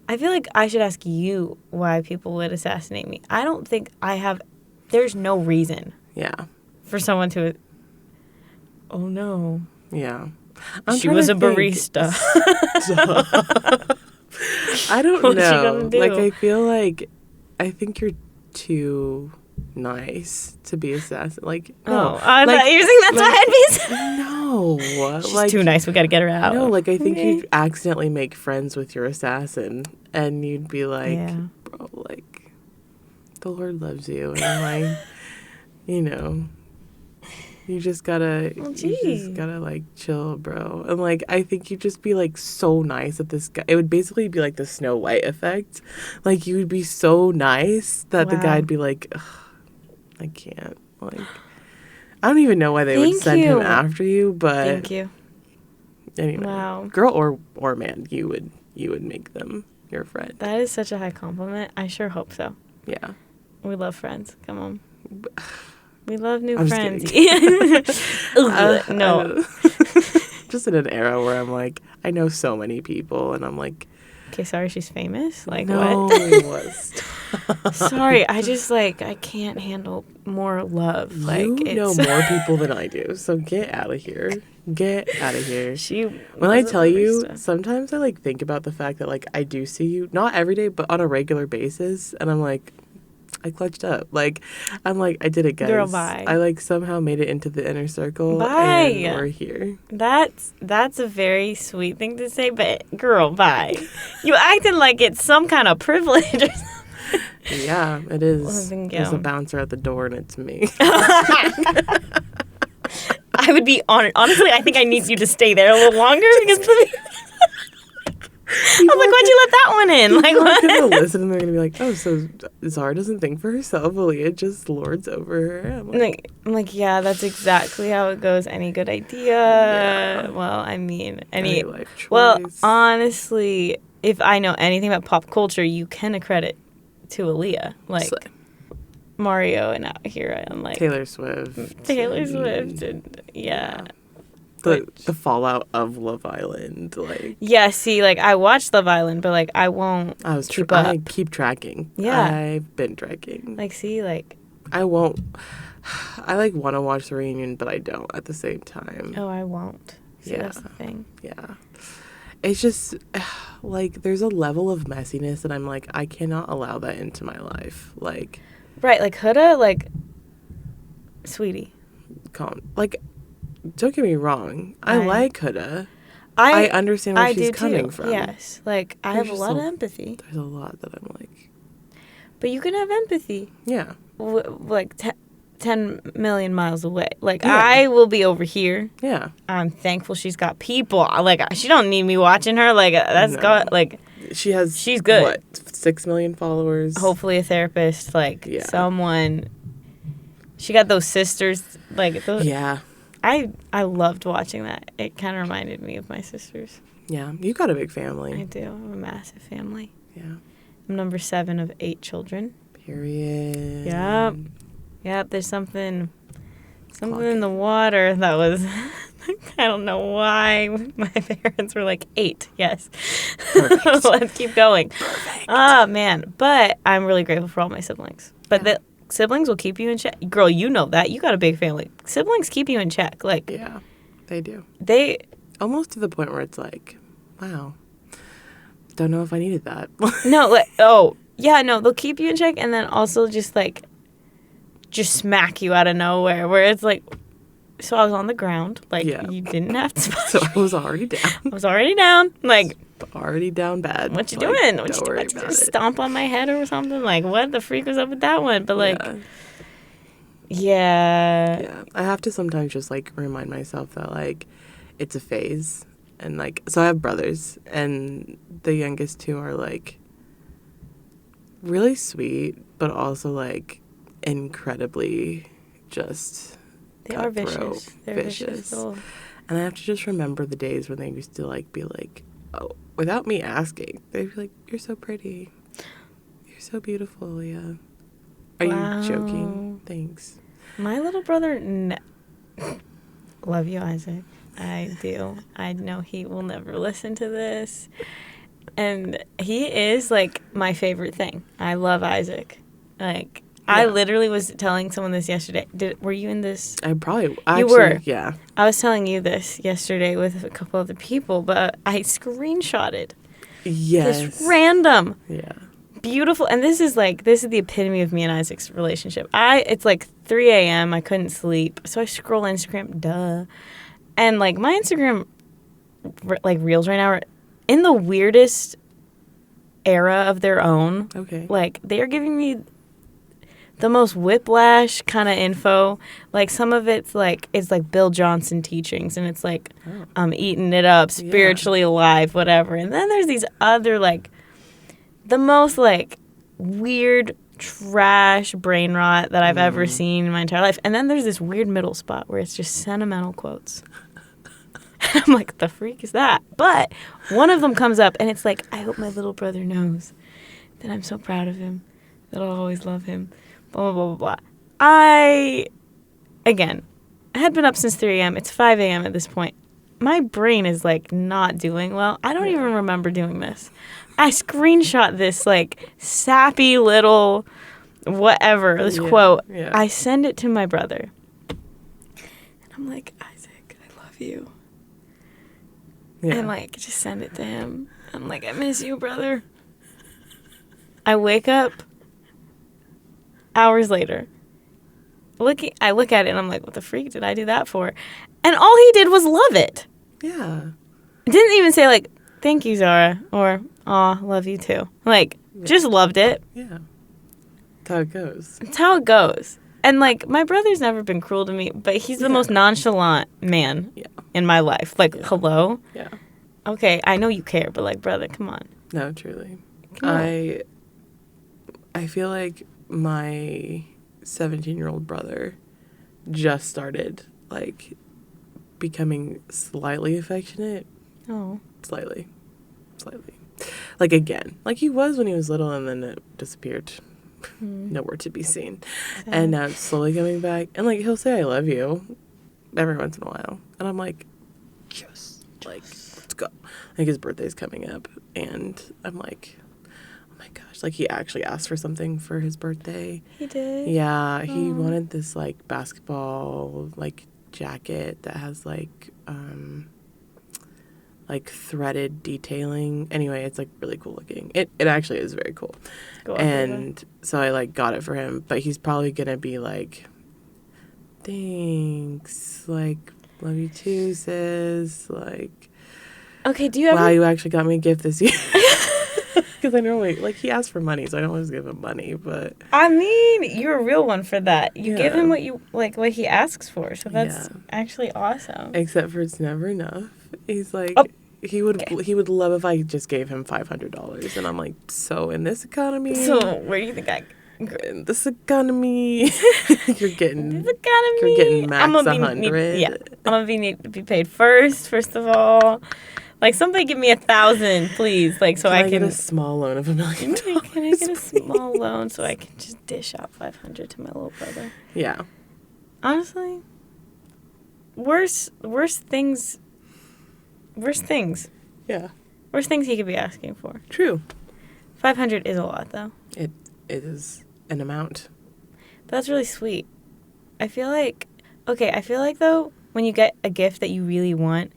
I feel like I should ask you why people would assassinate me. I don't think there's no reason. Yeah. For someone to, oh no. Yeah. She was a barista. I don't What's know. she gonna do? Like, I think you're too nice to be assassinated. Like, no. Oh, I thought you were saying that's why I'd be assassinated. No. She's like, too nice. We got to get her out. No, like, I think you'd accidentally make friends with your assassin, and you'd be like, bro, like, the Lord loves you, and I'm like, you know, you just gotta, like, chill, bro. And, like, I think you'd just be, like, so nice that this guy, it would basically be, like, the Snow White effect. Like, you would be so nice that the guy'd be like, ugh, I can't, like, I don't even know why they would send him after you, but. Thank you. Anyway, girl or man, you would make them your friend. That is such a high compliment. I sure hope so. Yeah. We love friends. Come on. We love new friends. No. Just in an era where I'm like, I know so many people, and I'm like, okay, sorry, she's famous. Like, no, what? it was. Sorry, I just, like, I can't handle more love. Like, you know more people than I do, so get out of here. Get out of here. When I tell you, sometimes I, like, think about the fact that, like, I do see you, not every day, but on a regular basis, and I'm like, I clutched up. Like, I'm like, I did it, guys. Girl, bye. I, like, somehow made it into the inner circle. Bye. And we're here. That's a very sweet thing to say, but girl, bye. You acting like it's some kind of privilege or something. Yeah, it is. There's a bouncer at the door, and it's me. I would be honored. Honestly, I think I need you to stay there a little longer because I'm like, why'd you let that one in? Like, what? They're gonna listen and they're gonna be like, oh, so Zara doesn't think for herself. Aliyah just lords over her. I'm like, yeah, that's exactly how it goes. Any good idea? Yeah. Well, I mean, any life choice. Well, honestly, if I know anything about pop culture, you can accredit to Aliyah. Like, Mario and Out Here, I'm like Taylor Swift. And, yeah. The fallout of Love Island, like. Yeah, see, like, I watched Love Island, but, like, I won't keep up. I keep tracking. Yeah. I've been tracking. Like, see, like. I won't. I, like, want to watch the reunion, but I don't at the same time. Oh, I won't. See, that's the thing. Yeah. It's just, like, there's a level of messiness that I'm like, I cannot allow that into my life. Like. Right, like, Huda, like, sweetie. Calm. Like, don't get me wrong. I like Huda. I understand where she's coming from. Yes. Like, I have a lot of empathy. There's a lot that I'm like. But you can have empathy. Yeah. Like, 10 million miles away. Like, I will be over here. Yeah. I'm thankful she's got people. Like, she don't need me watching her. Like, she's good. What, 6 million followers? Hopefully a therapist. Like, someone. She got those sisters. Like, those. Yeah. I loved watching that. It kind of reminded me of my sisters. Yeah. You got a big family. I do. I have a massive family. Yeah. I'm number 7 of 8 children. Period. Yep. There's something in the water that was. I don't know why my parents were like 8. Yes. Let's keep going. Perfect. Oh, man. But I'm really grateful for all my siblings. But the siblings will keep you in check. Girl, you know that. You got a big family. Siblings keep you in check. Like, yeah, they do. They almost to the point where it's like, wow, don't know if I needed that. No, like, they'll keep you in check and then also just smack you out of nowhere where it's like, so I was on the ground. Like, you didn't have to. So I was already down. Like, already down bad. What you doing? What you doing? Just stomp on my head or something? Like, what the freak was up with that one? But, like, yeah. I have to sometimes just, like, remind myself that, like, it's a phase. And, like, so I have brothers, and the youngest two are, like, really sweet, but also, like, incredibly just They are cutthroat, vicious. They're vicious. And I have to just remember the days when they used to, like, be like, oh, without me asking, they'd be like, you're so pretty. You're so beautiful, Aliyah. Are you joking? Thanks. My little brother, love you, Isaac. I do. I know he will never listen to this. And he is, like, my favorite thing. I love Isaac. Like, yeah. I literally was telling someone this yesterday. Were you in this? I probably. You were. Yeah. I was telling you this yesterday with a couple other people, but I screenshotted. Yes. This random. Yeah. Beautiful. And this is the epitome of me and Isaac's relationship. It's like 3 a.m. I couldn't sleep. So I scroll Instagram. Duh. And, like, my Instagram, like, reels right now are in the weirdest era of their own. Okay. Like, they are giving me the most whiplash kind of info. Like, some of it's like Bill Johnson teachings, and it's like, I'm eating it up, spiritually alive, whatever. And then there's these other, like, the most, like, weird trash brain rot that I've ever seen in my entire life. And then there's this weird middle spot where it's just sentimental quotes. I'm like, what the freak is that? But one of them comes up, and it's like, I hope my little brother knows that I'm so proud of him, that I'll always love him, blah, blah, blah, blah, blah. I had been up since 3 a.m. It's 5 a.m. at this point. My brain is, like, not doing well. I don't even remember doing this. I screenshot this, like, sappy little whatever, this quote. Yeah. I send it to my brother. And I'm like, Isaac, I love you. Yeah. And, like, just send it to him. I'm like, I miss you, brother. I wake up hours later. I look at it, and I'm like, what the freak did I do that for? And all he did was love it. Yeah. Didn't even say, like, thank you, Zara, or, aw, love you too. Like, just loved it. Yeah. That's how it goes. It's how it goes. And, like, my brother's never been cruel to me, but he's the most nonchalant man in my life. Like, hello? Yeah. Okay, I know you care, but, like, brother, come on. No, truly. I feel like my 17-year-old brother just started, like, becoming slightly affectionate. Oh. Slightly. Like, again. Like, he was when he was little, and then it disappeared. Nowhere to be seen. And now it's slowly coming back. And, like, he'll say I love you every once in a while. And I'm like, yes. Like, let's go. Like, his birthday's coming up. And I'm like, oh, my gosh. Like, he actually asked for something for his birthday. He did? Yeah. He wanted this, like, basketball, like, jacket that has, like threaded detailing. Anyway, it's, like, really cool looking. It actually is very cool. And so I, like, got it for him. But he's probably going to be like, thanks. Like, love you too, sis. Like, okay, do you ever... Wow, you actually got me a gift this year. Because I normally, like, he asked for money, so I don't always give him money, but... I mean, you're a real one for that. You give him what he asks for, so that's actually awesome. Except for it's never enough. He's like, he would love if I just gave him $500, and I'm like, so in this economy... So where do you think in this economy, you're getting max 100. I'm gonna need to be paid first of all. Like, somebody give me 1,000, please. Like, so I can get a small loan of $1 million. Can I get a small loan so I can just dish out 500 to my little brother? Yeah. Honestly, worse things. Yeah. Worse things he could be asking for. True. 500 is a lot, though. It is an amount. But that's really sweet. I feel like, though, when you get a gift that you really want,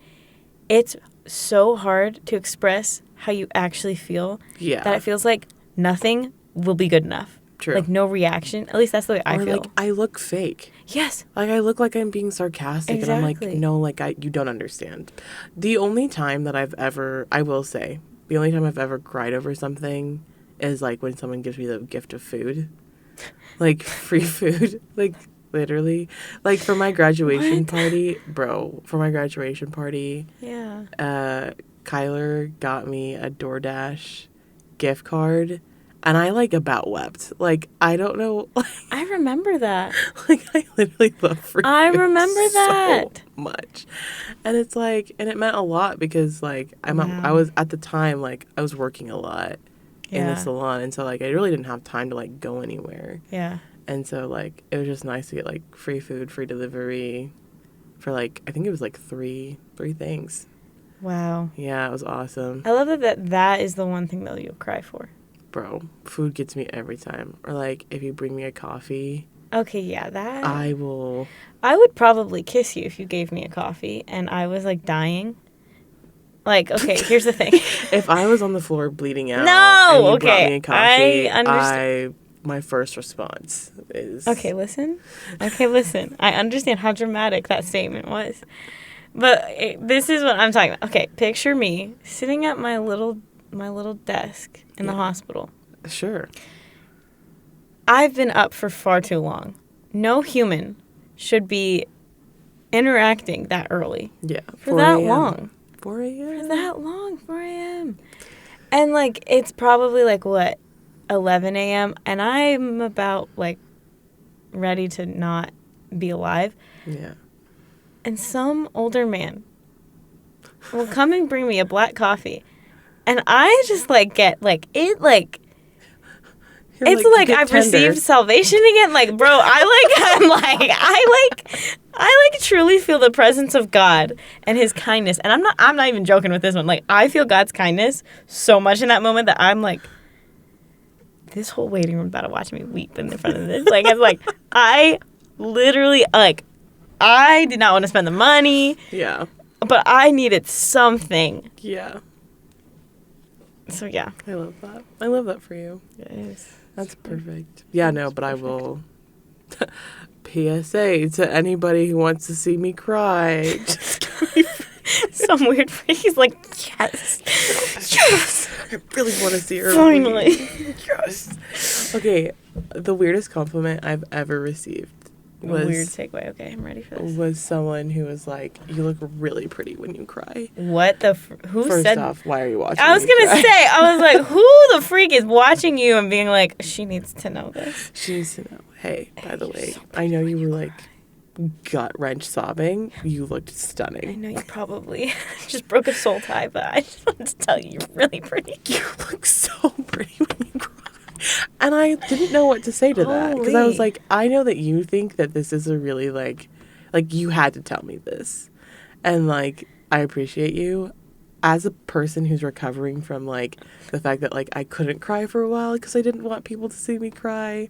it's so hard to express how you actually feel. Yeah. That it feels like nothing will be good enough. True. Like, no reaction. At least that's the way I feel. Like, I look fake. Yes. Like, I look like I'm being sarcastic. Exactly. And I'm like, no, like, you don't understand. The only time that I will say, the only time I've ever cried over something is, like, when someone gives me the gift of food. Like, free food. Like, Literally. Like, for my graduation party, Yeah. Kyler got me a DoorDash gift card, and I, like, about wept. Like, I don't know. I remember that. Like, I literally love for I remember that so much. And it's like, and it meant a lot because, like, I was, at the time, like, I was working a lot in the salon, and so, like, I really didn't have time to, like, go anywhere. Yeah. And so, like, it was just nice to get, like, free food, free delivery for, like, I think it was, like, three things. Wow. Yeah, it was awesome. I love that is the one thing that you'll cry for. Bro, food gets me every time. Or, like, if you bring me a coffee. Okay, yeah, that. I will. I would probably kiss you if you gave me a coffee and I was, like, dying. Like, okay, here's the thing. If I was on the floor bleeding out. No, and you okay. brought me a coffee, I understand. My first response is. Okay, listen. I understand how dramatic that statement was. But this is what I'm talking about. Okay, picture me sitting at my little desk in the hospital. Sure. I've been up for far too long. No human should be interacting that early. Yeah. For that long. 4 a.m. For that long, 4 a.m. And, like, it's probably, like, what, 11 a.m. And I'm about, like, ready to not be alive. Yeah. And some older man will come and bring me a black coffee. And I just, like, get, like, it, like... You're it's like I've received salvation again. Like, bro, I truly feel the presence of God and his kindness. And I'm not even joking with this one. Like, I feel God's kindness so much in that moment that I'm like, this whole waiting room about to watch me weep in front of this. Like, it's like, I literally, like, I did not want to spend the money. Yeah. But I needed something. Yeah. So, yeah. I love that. I love that for you. It is. That's perfect. Yeah, no, but I will. PSA to anybody who wants to see me cry. Just give me some weird phrase like, yes. Yes. I really want to see her. Finally. Yes. Okay, the weirdest compliment I've ever received was... Weird segue. Okay, I'm ready for this. Was someone who was like, you look really pretty when you cry. What the... who First said... First off, why are you watching I was going to say, I was like, who the freak is watching you and being like, she needs to know this. She needs to know. Hey, by the way, I know you were like gut-wrench sobbing. You looked stunning. I know you probably just broke a soul tie, but I just wanted to tell you, you're really pretty. You look so pretty when you cry. And I didn't know what to say to that. Because I was like, I know that you think that this is a really, like, you had to tell me this. And, like, I appreciate you. As a person who's recovering from, like, the fact that, like, I couldn't cry for a while because I didn't want people to see me cry.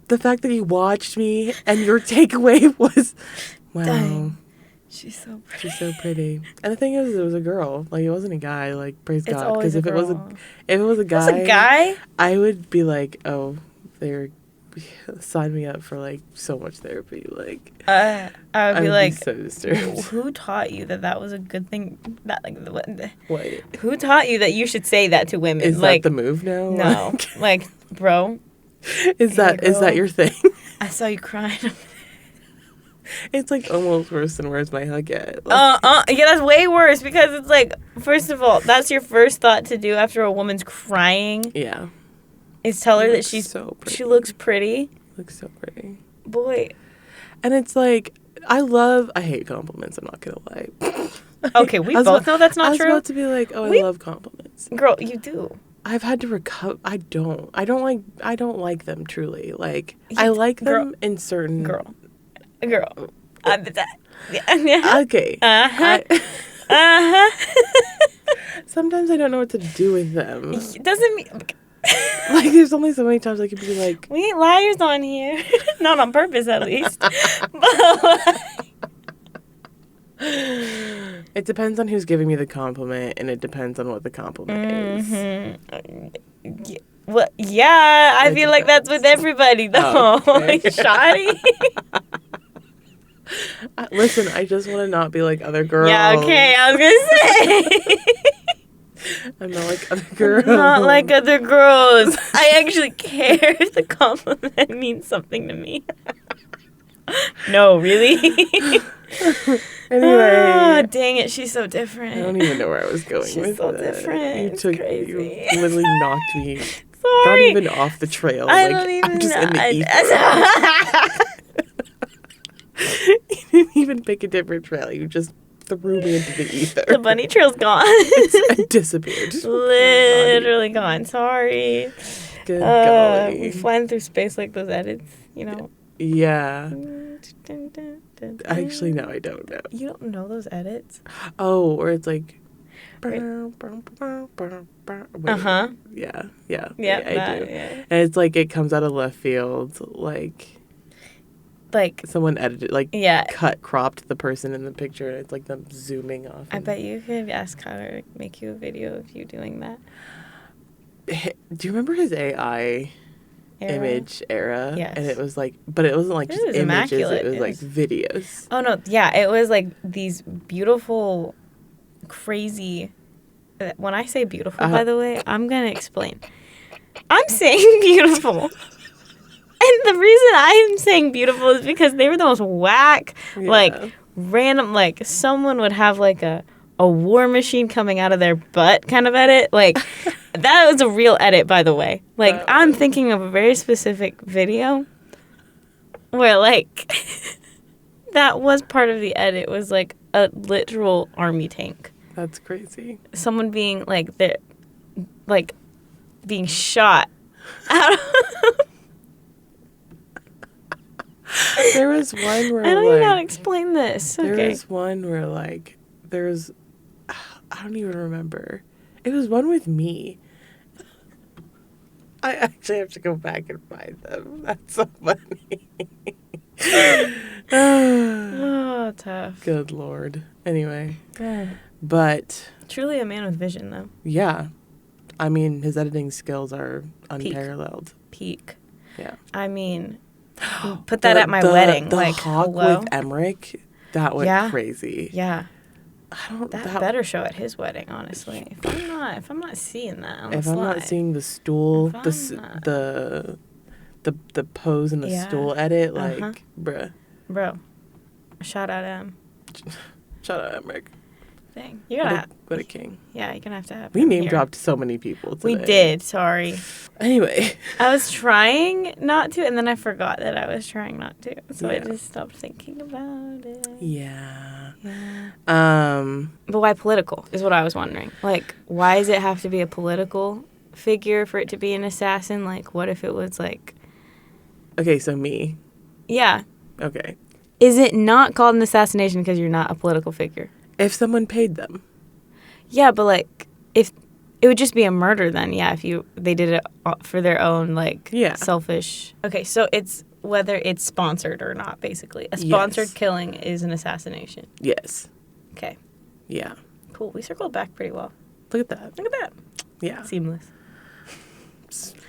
The fact that you watched me and your takeaway was, wow. Dang. She's so pretty. She's so pretty. And the thing is, it was a girl. Like, it wasn't a guy. Like, praise it's God. Because if it was a guy, it was a guy, I would be like, oh, they're sign me up for like so much therapy. Like, I would be like, so disturbed. Who taught you that was a good thing? That like what? Who taught you that you should say that to women? Is like, that the move now? No, like, bro. Is that your thing? I saw you crying. It's like almost worse than where's my hug at? Like, yeah, that's way worse because it's like, first of all, that's your first thought to do after a woman's crying. Yeah. Is tell her that she's so pretty. She looks pretty. Looks so pretty. Boy. And it's like, I hate compliments, I'm not gonna lie. Okay, we both know that's not true. I was about to be like, I love compliments. Girl, you do. I've had to recover. I don't like them truly. Like, I like them in certain... Girl. Okay. Sometimes I don't know what to do with them. It doesn't mean... Like, there's only so many times I can be like... We ain't liars on here. Not on purpose, at least. It depends on who's giving me the compliment, and it depends on what the compliment is. Well, yeah, I feel like that's with everybody, though. Okay. Shoddy. Listen, I just want to not be like other girls. Yeah, okay, I was going to say. I'm not like other girls. Not like other girls. I actually care if the compliment means something to me. No, really? Anyway. Oh, dang it. She's so different. I don't even know where I was going with She's so that. different. You literally knocked me Sorry. not even off the trail. I like, don't even I'm just know. in the ether. You didn't even pick a different trail. You just threw me into the ether. The bunny trail's gone. It disappeared. Literally gone. Sorry. Good golly. We flying through space like those edits, you know? Yeah. Actually, no, I don't know. You don't know those edits? Oh, or it's like... Uh-huh. Yeah, I do. Yeah. And it's like it comes out of left field, like someone edited, cropped the person in the picture, and it's like them zooming off. I bet you could ask Connor to make you a video of you doing that. Do you remember his AI image era? Yes. And it was like, but it wasn't like just images, immaculate. it was like videos. Oh, no, yeah, it was like these beautiful, crazy... When I say beautiful, by the way, I'm going to explain. I'm saying beautiful. And the reason I am saying beautiful is because they were the most whack, random, someone would have a war machine coming out of their butt kind of edit. That was a real edit, by the way. I'm thinking of a very specific video where, that was part of the edit, was a literal army tank. That's crazy. Someone being, being shot out of... There was one where I don't even know how to explain this. There was one where I don't even remember. It was one with me. I actually have to go back and find them. That's so funny. Oh, tough. Good Lord. Anyway. Good. But... Truly a man with vision, though. Yeah. I mean, his editing skills are unparalleled. Peak. Yeah. I mean... Put that at my wedding. The hawk hello? with Emmerich, that went crazy. Yeah. That better show at his wedding, honestly. If I'm not seeing that on the slide. I'm not seeing the stool, the pose in the stool edit, bruh. Bro. Shout out M. Shout out Emmerich. Dang. What a king. Yeah, you're going to have We name dropped so many people today. We did, sorry. Anyway. I was trying not to, and then I forgot that I was trying not to. So I just stopped thinking about it. Yeah. But why political is what I was wondering. Why does it have to be a political figure for it to be an assassin? What if it was Okay, so me. Yeah. Okay. Is it not called an assassination because you're not a political figure? If someone paid them. Yeah, but if it would just be a murder then, if they did it for their own selfish. Okay, so it's whether it's sponsored or not, basically. A sponsored killing is an assassination. Yes. Okay. Yeah. Cool. We circled back pretty well. Look at that. Yeah. Seamless.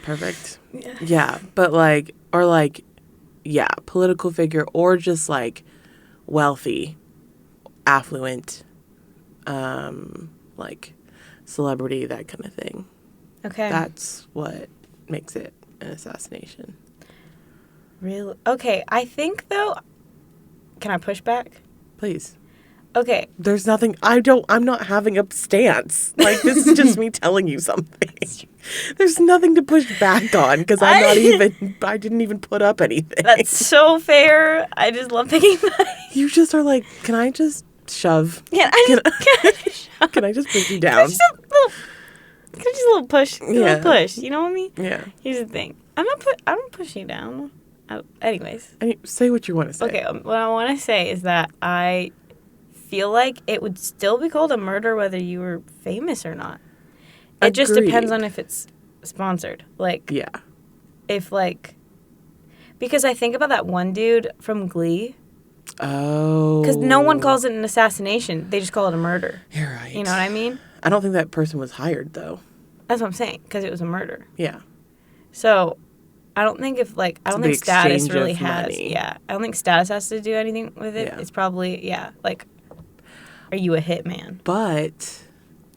Perfect. Yeah. Yeah, but political figure or just wealthy, affluent, celebrity, that kind of thing. Okay. That's what makes it an assassination. Really? Okay, I think, though... Can I push back? Please. Okay. There's nothing... I'm not having a stance. This is just me telling you something. There's nothing to push back on because I didn't even put up anything. That's so fair. I just love thinking that. You just are can I just shove? Can I just push you down? Just a little push. A little push. You know what I mean? Yeah. Here's the thing. I'm not pushing you down. Anyways. Say what you want to say. Okay. What I want to say is that I feel like it would still be called a murder whether you were famous or not. It just depends on if it's sponsored. Yeah. If because I think about that one dude from Glee. Oh. Because no one calls it an assassination. They just call it a murder. You're right. You know what I mean? I don't think that person was hired, though. That's what I'm saying, because it was a murder. Yeah. So, I don't think I don't think status really has... money. Yeah. I don't think status has to do anything with it. Yeah. It's probably, are you a hitman? But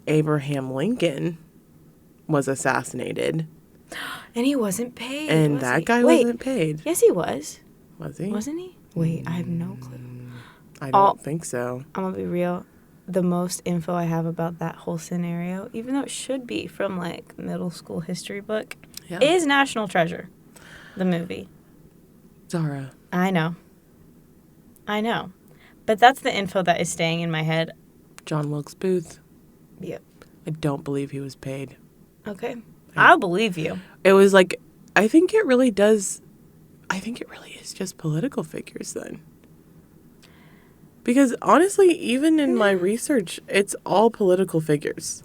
Abraham Lincoln was assassinated. And he wasn't paid, And that guy wasn't paid. Yes, he was. Was he? Wasn't he? Wait, I have no clue. I don't think so. I'm going to be real. The most info I have about that whole scenario, even though it should be from, like, middle school history book, is National Treasure, the movie. Zara. I know. But that's the info that is staying in my head. John Wilkes Booth. Yep. I don't believe he was paid. Okay. I'll believe you. It was like, I think it really is just political figures then. Because honestly, even in my research, it's all political figures.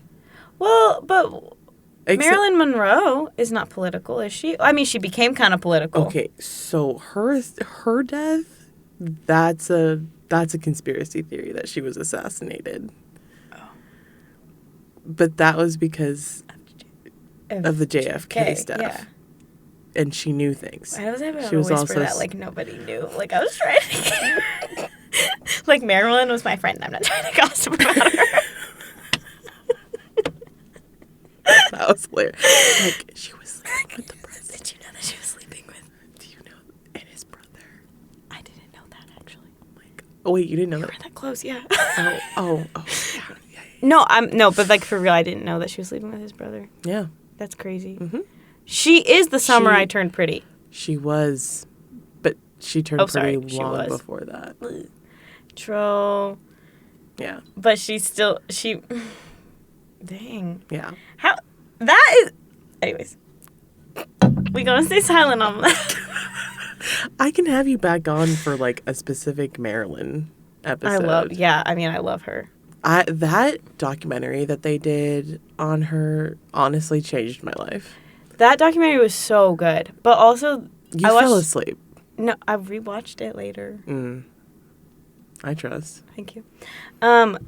Well, but Marilyn Monroe is not political, is she? I mean, she became kind of political. Okay, so her death, that's a conspiracy theory that she was assassinated. Oh. But that was because of the JFK stuff. Yeah. And she knew things. I was able to whisper that like nobody knew. Like I was trying to like Marilyn was my friend. I'm not trying to gossip about her. That was hilarious. Like she was sleeping with the president. Did you know that she was sleeping with? Do you know? And his brother. I didn't know that actually. Like, oh wait, you didn't know that? We were that close, yeah. Oh. Yeah. No, but like for real, I didn't know that she was sleeping with his brother. Yeah. That's crazy. Mm-hmm. She is the summer I turned pretty. She was, but she turned pretty long before that. True. Yeah. But she. Dang. Yeah. How that is. Anyways, we gonna stay silent on that. I can have you back on for like a specific Marilyn episode. I love her. That documentary that they did on her honestly changed my life. That documentary was so good, but also I fell asleep. No, I rewatched it later. I trust. Thank you.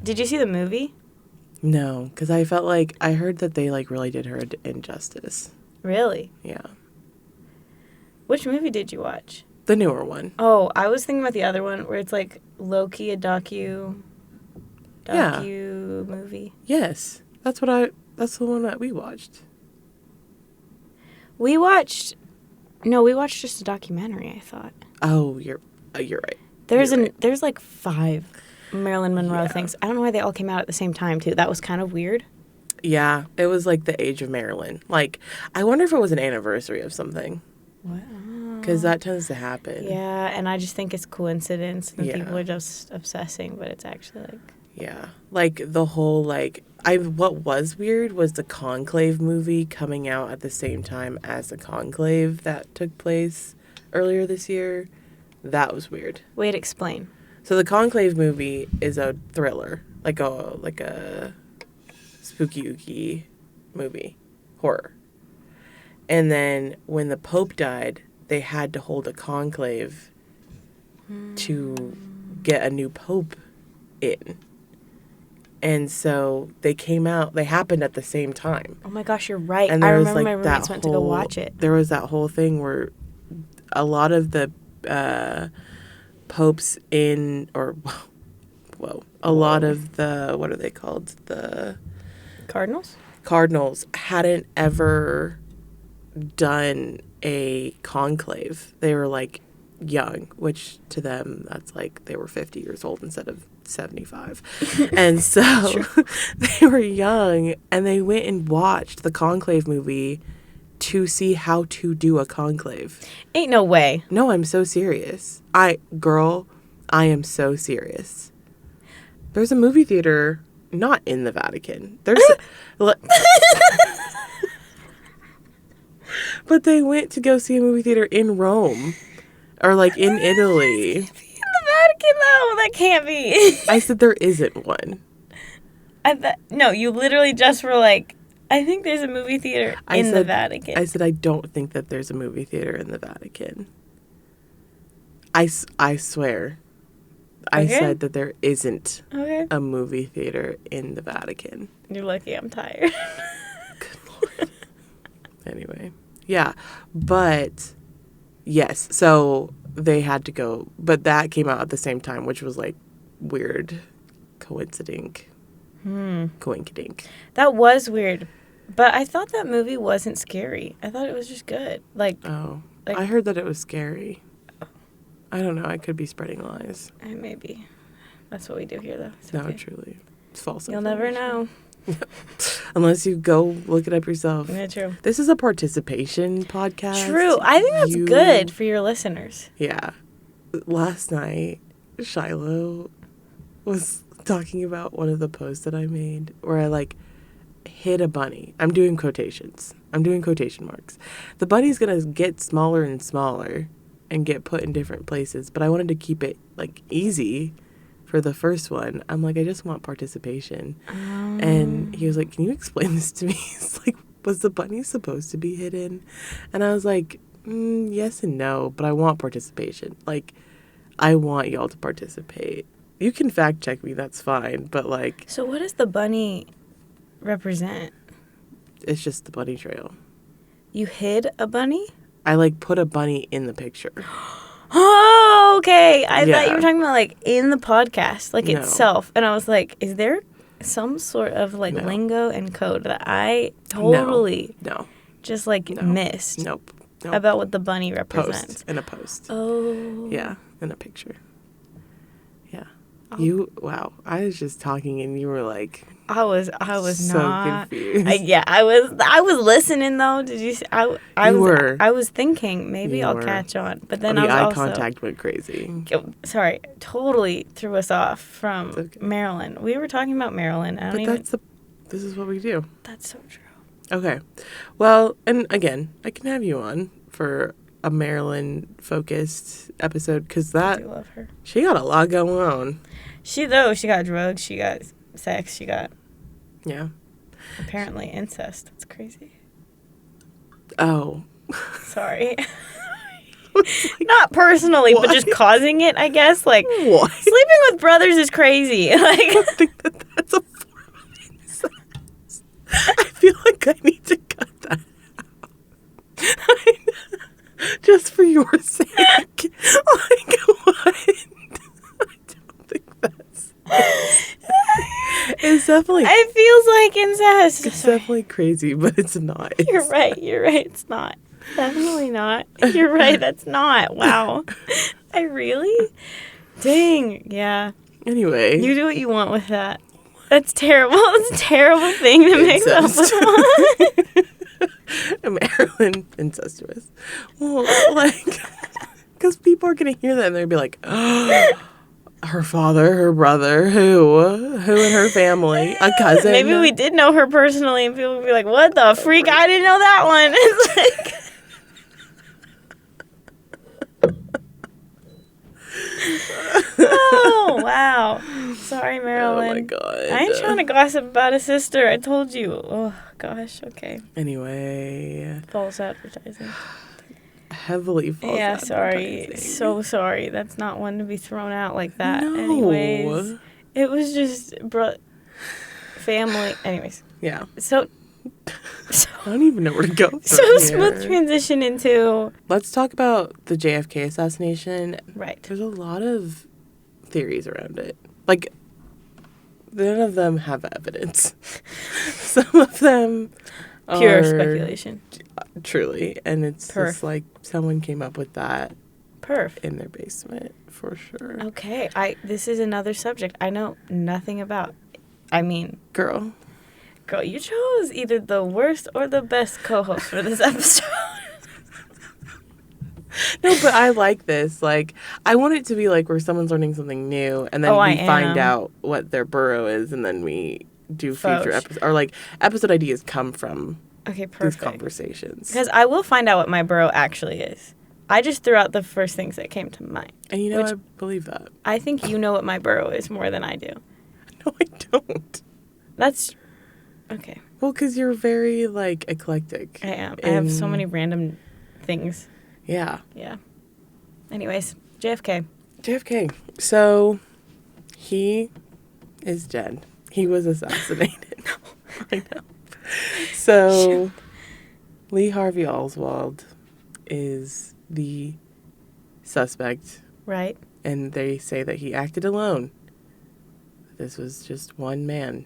Did you see the movie? No, because I felt like I heard that they like really did her injustice. Really? Yeah. Which movie did you watch? The newer one. Oh, I was thinking about the other one where it's like low-key a docu movie. Yes, that's the one that we watched. We watched just a documentary, I thought. Oh, you're right. There's like 5 Marilyn Monroe things. I don't know why they all came out at the same time too. That was kind of weird. Yeah, it was like the age of Marilyn. Like, I wonder if it was an anniversary of something. Wow. Because that tends to happen. Yeah, and I just think it's coincidence and people are just obsessing, but it's actually like... Yeah. Like, the whole, like... What was weird was the Conclave movie coming out at the same time as the Conclave that took place earlier this year. That was weird. Wait, explain. So the Conclave movie is a thriller. Like a spooky-ooky movie. Horror. And then when the Pope died, they had to hold a conclave to get a new Pope in. And so they happened at the same time. Oh my gosh, you're right. And I remember my roommates went to go watch it. There was that whole thing where a lot of the popes a lot of the, what are they called? The Cardinals hadn't ever done a conclave. They were like young, which to them that's like they were 50 years old instead of 75. And so they were young and they went and watched the Conclave movie to see how to do a conclave. Ain't no way. No, I'm so serious. I am so serious. There's a movie theater not in the Vatican. But they went to go see a movie theater in Rome or like in Italy. In the Vatican, though, that can't be. I said there isn't one. No, you literally just were like, I think there's a movie theater in the Vatican. I said I don't think that there's a movie theater in the Vatican. I swear. I said that there isn't a movie theater in the Vatican. You're lucky I'm tired. Good Lord. Anyway. Yeah. But, yes. So, they had to go. But that came out at the same time, which was, like, weird. Coinkydink. That was weird. But I thought that movie wasn't scary. I thought it was just good. I heard that it was scary. I don't know. I could be spreading lies. Maybe. That's what we do here, though. It's No, okay. truly. It's false You'll never know. Unless you go look it up yourself. Yeah, true. This is a participation podcast. True. I think that's good for your listeners. Yeah. Last night, Shiloh was talking about one of the posts that I made where I, like, hid a bunny. I'm doing quotations. I'm doing quotation marks. The bunny's going to get smaller and smaller and get put in different places, but I wanted to keep it, like, easy for the first one. I'm like, I just want participation. And he was like, can you explain this to me? He's like, was the bunny supposed to be hidden? And I was like, yes and no, but I want participation. Like, I want y'all to participate. You can fact check me, that's fine, but, like... So what does the bunny represent? It's just the bunny trail. You hid a bunny? I, like, put a bunny in the picture. Oh, okay. I thought you were talking about, like, in the podcast, like, No. itself. And I was like, is there some sort of, like, lingo and code that I totally just, like, missed? Nope. About what the bunny represents. In a post. Oh. Yeah, in a picture. Yeah. Oh. Wow. I was just talking and you were like... I was so not confused. I was listening though. Did you? I was thinking maybe I'll catch on, but then the eye contact went crazy. Sorry, totally threw us off from Maryland. We were talking about Maryland. This is what we do. That's so true. Okay, well, and again, I can have you on for a Maryland focused episode because I do love her. She got a lot going on. She got drugs. She got sex. She got apparently incest. That's crazy. Oh. Sorry. Not personally, but just causing it, I guess. Like, what? Sleeping with brothers is crazy. Like, I don't think that's a form of incest. I feel like I need to cut that out. Just for your sake. Like, what? I don't think that's... It's definitely... It feels like incest. It's definitely crazy, but it's not. You're right. It's not. Definitely not. You're right. That's not. Wow. I really? Dang. Yeah. Anyway. You do what you want with that. That's terrible. It's a terrible thing to mix up with one. Maryland incestuous. Well, like... Because people are going to hear that and they'll be like... Her father, her brother, who in her family, a cousin. Maybe we did know her personally, and people would be like, "What the freak? I didn't know that one." It's like, oh wow, sorry, Marilyn. Oh my god, I ain't trying to gossip about a sister. I told you. Oh gosh, okay. Anyway, false advertising. Heavily false. Yeah, sorry. So sorry. That's not one to be thrown out like that. No. Anyways, it was just family. Anyways. Yeah. So I don't even know where to go. Smooth transition into... Let's talk about the JFK assassination. Right. There's a lot of theories around it. Like, none of them have evidence. Some of them pure speculation. Truly. And it's just like someone came up with that in their basement, for sure. Okay. This is another subject I know nothing about. I mean... Girl, you chose either the worst or the best co-host for this episode. No, but I like this. Like, I want it to be like where someone's learning something new, and then we find out what their borough is, and then we do future episodes. Or, like, episode ideas come from these conversations. Because I will find out what my borough actually is. I just threw out the first things that came to mind. And you know, I believe that. I think you know what my borough is more than I do. No, I don't. That's... Okay. Well, because you're very, like, eclectic. I am. I have so many random things. Yeah. Yeah. Anyways, JFK. So, he is dead. He was assassinated. I know. So, Lee Harvey Oswald is the suspect. Right. And they say that he acted alone. This was just one man.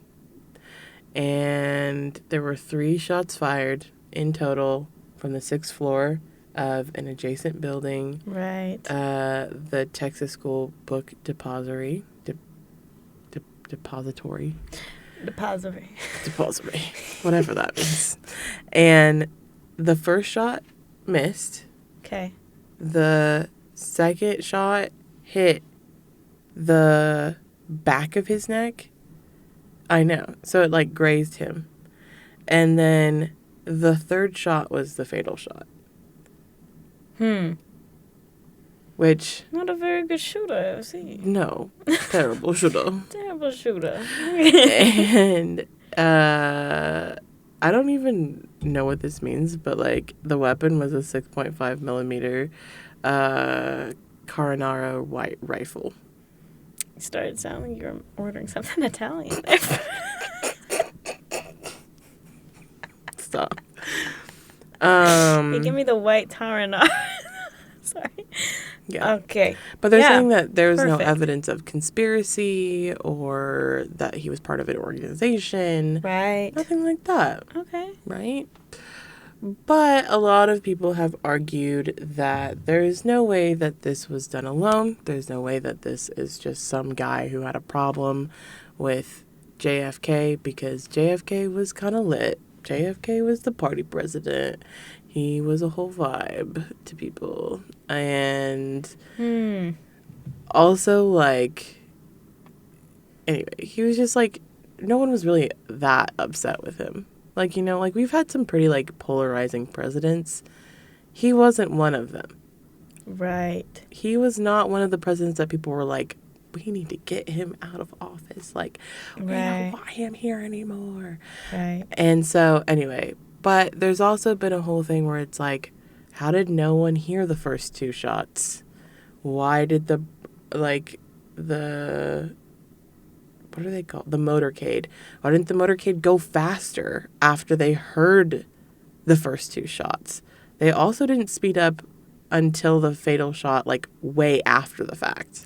And there were 3 shots fired in total from the 6th floor of an adjacent building. Right. The Texas School Book Depository. Depository. Whatever that means. And the first shot missed. Okay. The second shot hit the back of his neck. I know. So it like grazed him. And then the third shot was the fatal shot. Which... Not a very good shooter, I've seen. No. Terrible shooter. Terrible shooter. And I don't even know what this means, but like the weapon was a 6.5 millimeter Carabinieri white rifle. You started sounding like you were ordering something Italian there. Stop. You give me the white Carabinieri. Sorry. Yeah. Okay. But they're saying that there's no Perfect. evidence of conspiracy or that he was part of an organization. Right. Nothing like that. Okay. Right? But a lot of people have argued that there's no way that this was done alone. There's no way that this is just some guy who had a problem with JFK, because JFK was kind of lit. JFK was the party president. He was a whole vibe to people. And also, like, anyway, he was just like, no one was really that upset with him. Like, you know, like, we've had some pretty, like, polarizing presidents. He wasn't one of them. Right. He was not one of the presidents that people were like, we need to get him out of office. Like, we don't want him here anymore. Right. And so, anyway, but there's also been a whole thing where it's like, how did no one hear the first two shots? Why did the what are they called? The motorcade. Why didn't the motorcade go faster after they heard the first two shots? They also didn't speed up until the fatal shot, like, way after the fact.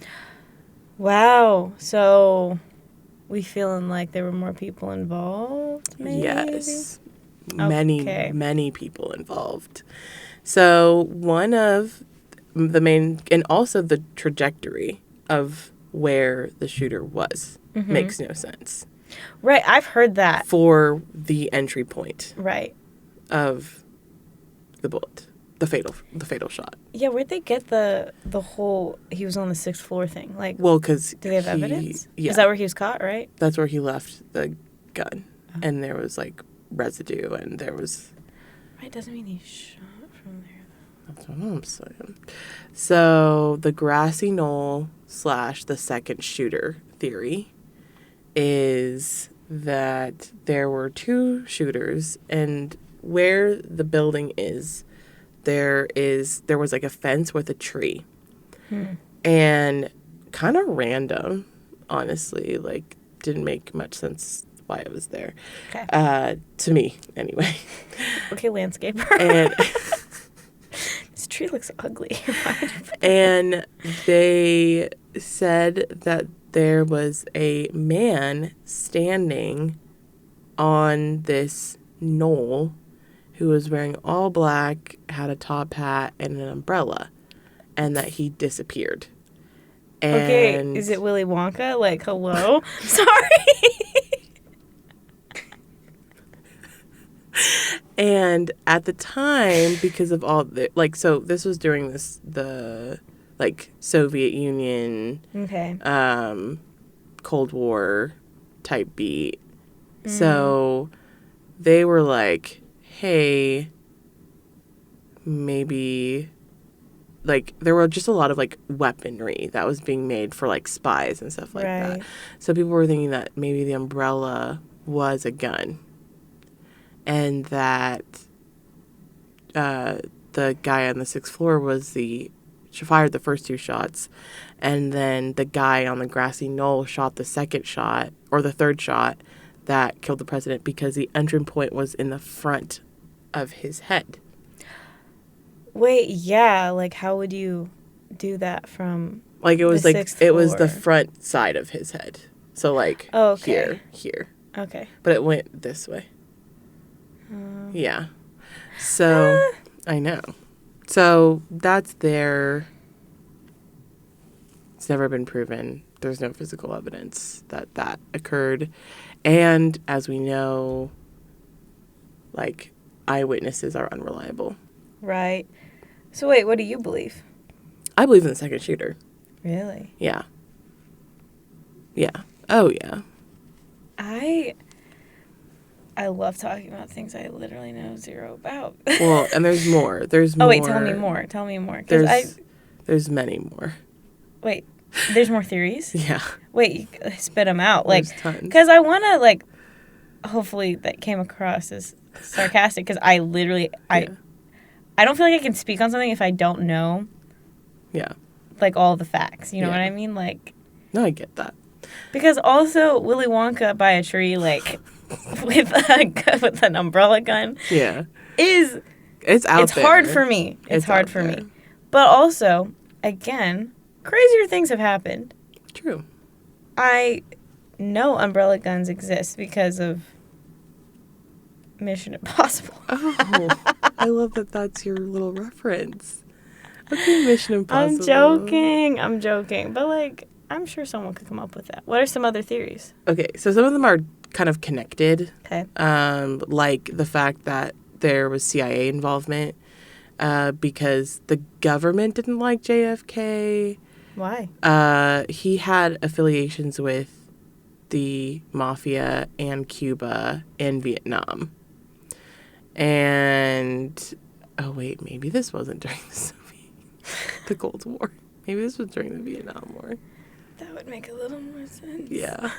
Wow. So we feeling like there were more people involved, maybe? Yes. Okay. Many people involved. So one of the main, and also the trajectory of where the shooter was makes no sense. Right. I've heard that. For the entry point. Right. Of the bullet. The fatal shot. Yeah, where'd they get the whole he was on the 6th floor thing? Like, well, because do they have evidence? Yeah. Is that where he was caught, right? That's where he left the gun. Oh. And there was, like, residue, and there was... Right, doesn't mean he shot from there, though. That's what I'm saying. So, the grassy knoll / the second shooter theory is that there were two shooters, and where the building is, there was like a fence with a tree. And kind of random, honestly, like, didn't make much sense why it was there. Okay. To me, anyway. Okay, landscaper. And this tree looks ugly. And they said that there was a man standing on this knoll who was wearing all black, had a top hat, and an umbrella, and that he disappeared. And okay, is it Willy Wonka? Like, hello? Sorry. And at the time, because of all the, like, so this was during the like, Soviet Union, Cold War type beat. So they were like, hey, maybe, like, there were just a lot of, like, weaponry that was being made for, like, spies and stuff like that. So people were thinking that maybe the umbrella was a gun, and that the guy on the 6th floor fired the first two shots, and then the guy on the grassy knoll shot the second shot, or the third shot, that killed the president, because the entry point was in the front of his head. Wait, yeah, like, how would you do that from, like, it was the like, sixth it was floor? the front side of his head. So, like, here. Okay. But it went this way. Yeah. So, I know. So that's there. It's never been proven. There's no physical evidence that occurred. And as we know, like, eyewitnesses are unreliable. Right. So wait, what do you believe? I believe in the second shooter. Really? Yeah. Yeah. Oh, yeah. I love talking about things I literally know zero about. Well, and there's more. There's more. Oh, wait, tell me more. Tell me more. There's many more. Wait, there's more theories? Yeah. Wait, spit them out. There's tons. Because I want to, like, hopefully that came across as sarcastic, because I literally, I don't feel like I can speak on something if I don't know, like, all the facts. You know what I mean? Like, no, I get that. Because also, Willy Wonka by a tree, like, with an umbrella gun, it's out it's there. Hard for me. It's hard for me. But also, again, crazier things have happened. True. I know umbrella guns exist because of Mission Impossible. Oh, I love that that's your little reference. Okay, Mission Impossible. I'm joking. But, like, I'm sure someone could come up with that. What are some other theories? Okay, so some of them are kind of connected. Okay. Like the fact that there was CIA involvement because the government didn't like JFK. Why? He had affiliations with the mafia and Cuba and Vietnam. And, oh wait, maybe this wasn't during the Cold War. Maybe this was during the Vietnam War. That would make a little more sense. Yeah.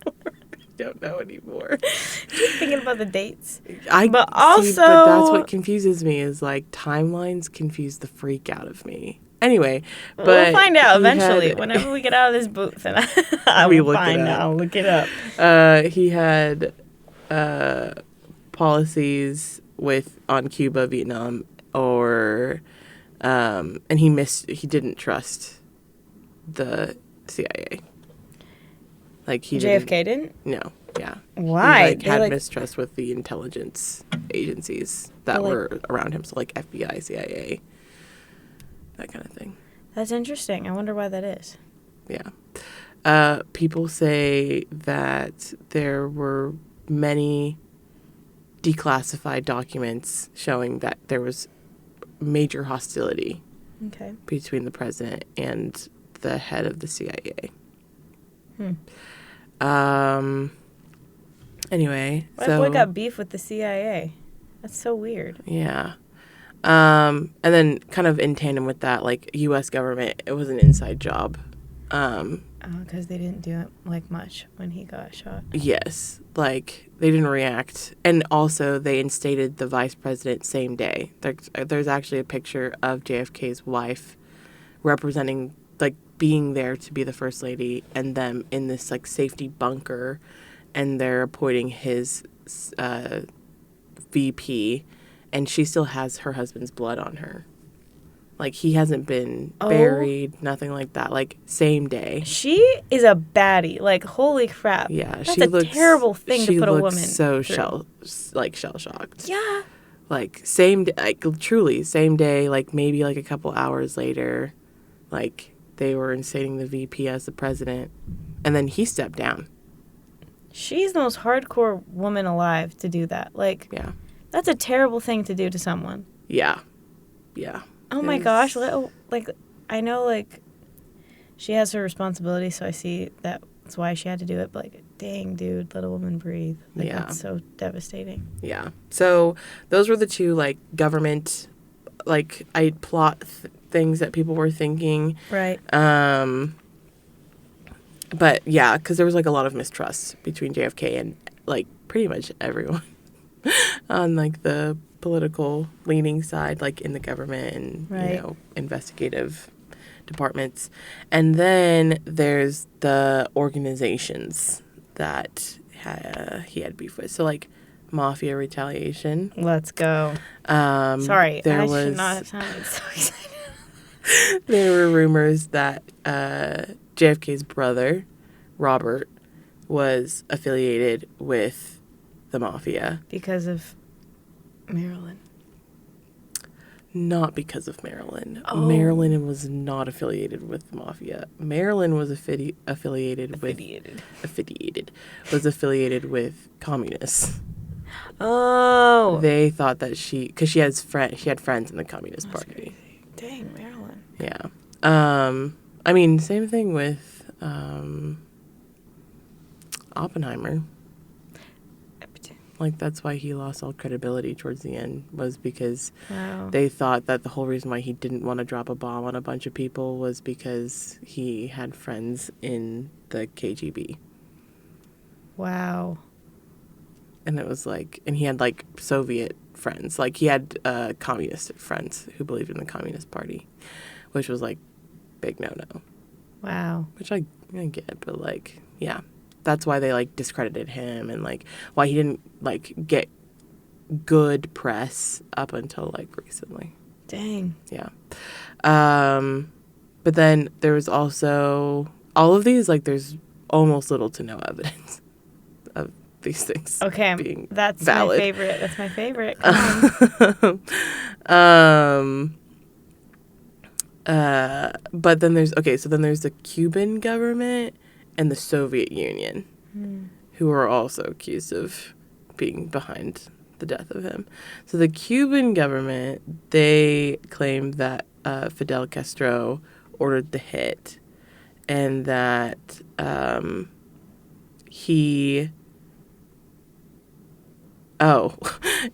I don't know anymore. Keep thinking about the dates. But that's what confuses me is, like, timelines confuse the freak out of me. Anyway, but we'll find out eventually. Whenever we get out of this booth, and I will find out. I'll look it up. He had policies on Cuba, Vietnam, and he didn't trust the CIA. Like JFK didn't? No, yeah. Why? He had mistrust with the intelligence agencies that were around him, so like FBI, CIA, that kind of thing. That's interesting. I wonder why that is. Yeah. People say that there were many declassified documents showing that there was major hostility between the president and the head of the CIA. Anyway, my boy got beef with the CIA. That's so weird. Yeah. And then kind of in tandem with that, like, U.S. government, it was an inside job. Because they didn't do it, like, much when he got shot. Yes. Like, they didn't react. And also, they instated the vice president same day. There's actually a picture of JFK's wife representing, like, being there to be the first lady, and them in this, like, safety bunker, and they're appointing his VP, and she still has her husband's blood on her. Like, he hasn't been buried, nothing like that. Like, same day. She is a baddie. Like, holy crap. Yeah, that's a terrible thing to put a woman so through. shell-shocked. Yeah. Like, same day, like, truly, same day, like, maybe, like, a couple hours later, like, they were instating the VP as the president, and then he stepped down. She's the most hardcore woman alive to do that. Like, yeah. That's a terrible thing to do to someone. Yeah. Yeah. Oh my gosh. Like, I know, like, she has her responsibility, so I see that's why she had to do it. But, like, dang, dude, let a woman breathe. Like, that's so devastating. Yeah. So those were the two, like, government, like, plot things that people were thinking. Right. But, yeah, because there was, like, a lot of mistrust between JFK and, like, pretty much everyone on, like, the political leaning side, like, in the government and, you know, investigative departments. And then there's the organizations that he had beef with. So, like, Mafia Retaliation. Let's go. Sorry, I should not have sounded so excited. There were rumors that JFK's brother, Robert, was affiliated with the Mafia. Because of Marilyn. Not because of Marilyn. Oh. Marilyn was not affiliated with the mafia. Marilyn was affiliated with communists. Oh. They thought that because she had friends in the Communist Party. Crazy. Dang, Marilyn. Yeah. I mean, same thing with Oppenheimer. Like, that's why he lost all credibility towards the end, was because they thought that the whole reason why he didn't want to drop a bomb on a bunch of people was because he had friends in the KGB. Wow. And it was like, and he had, like, Soviet friends. Like, he had communist friends who believed in the Communist Party, which was, like, big no-no. Wow. Which I get, but, like, yeah. That's why they, like, discredited him, and, like, why he didn't, like, get good press up until, like, recently. Dang. Yeah. But then there was also all of these, like, there's almost little to no evidence of these things. Okay. Being that's valid. my favorite. That's my favorite. But then there's the Cuban government and the Soviet Union, who are also accused of being behind the death of him. So the Cuban government, they claim that Fidel Castro ordered the hit, and that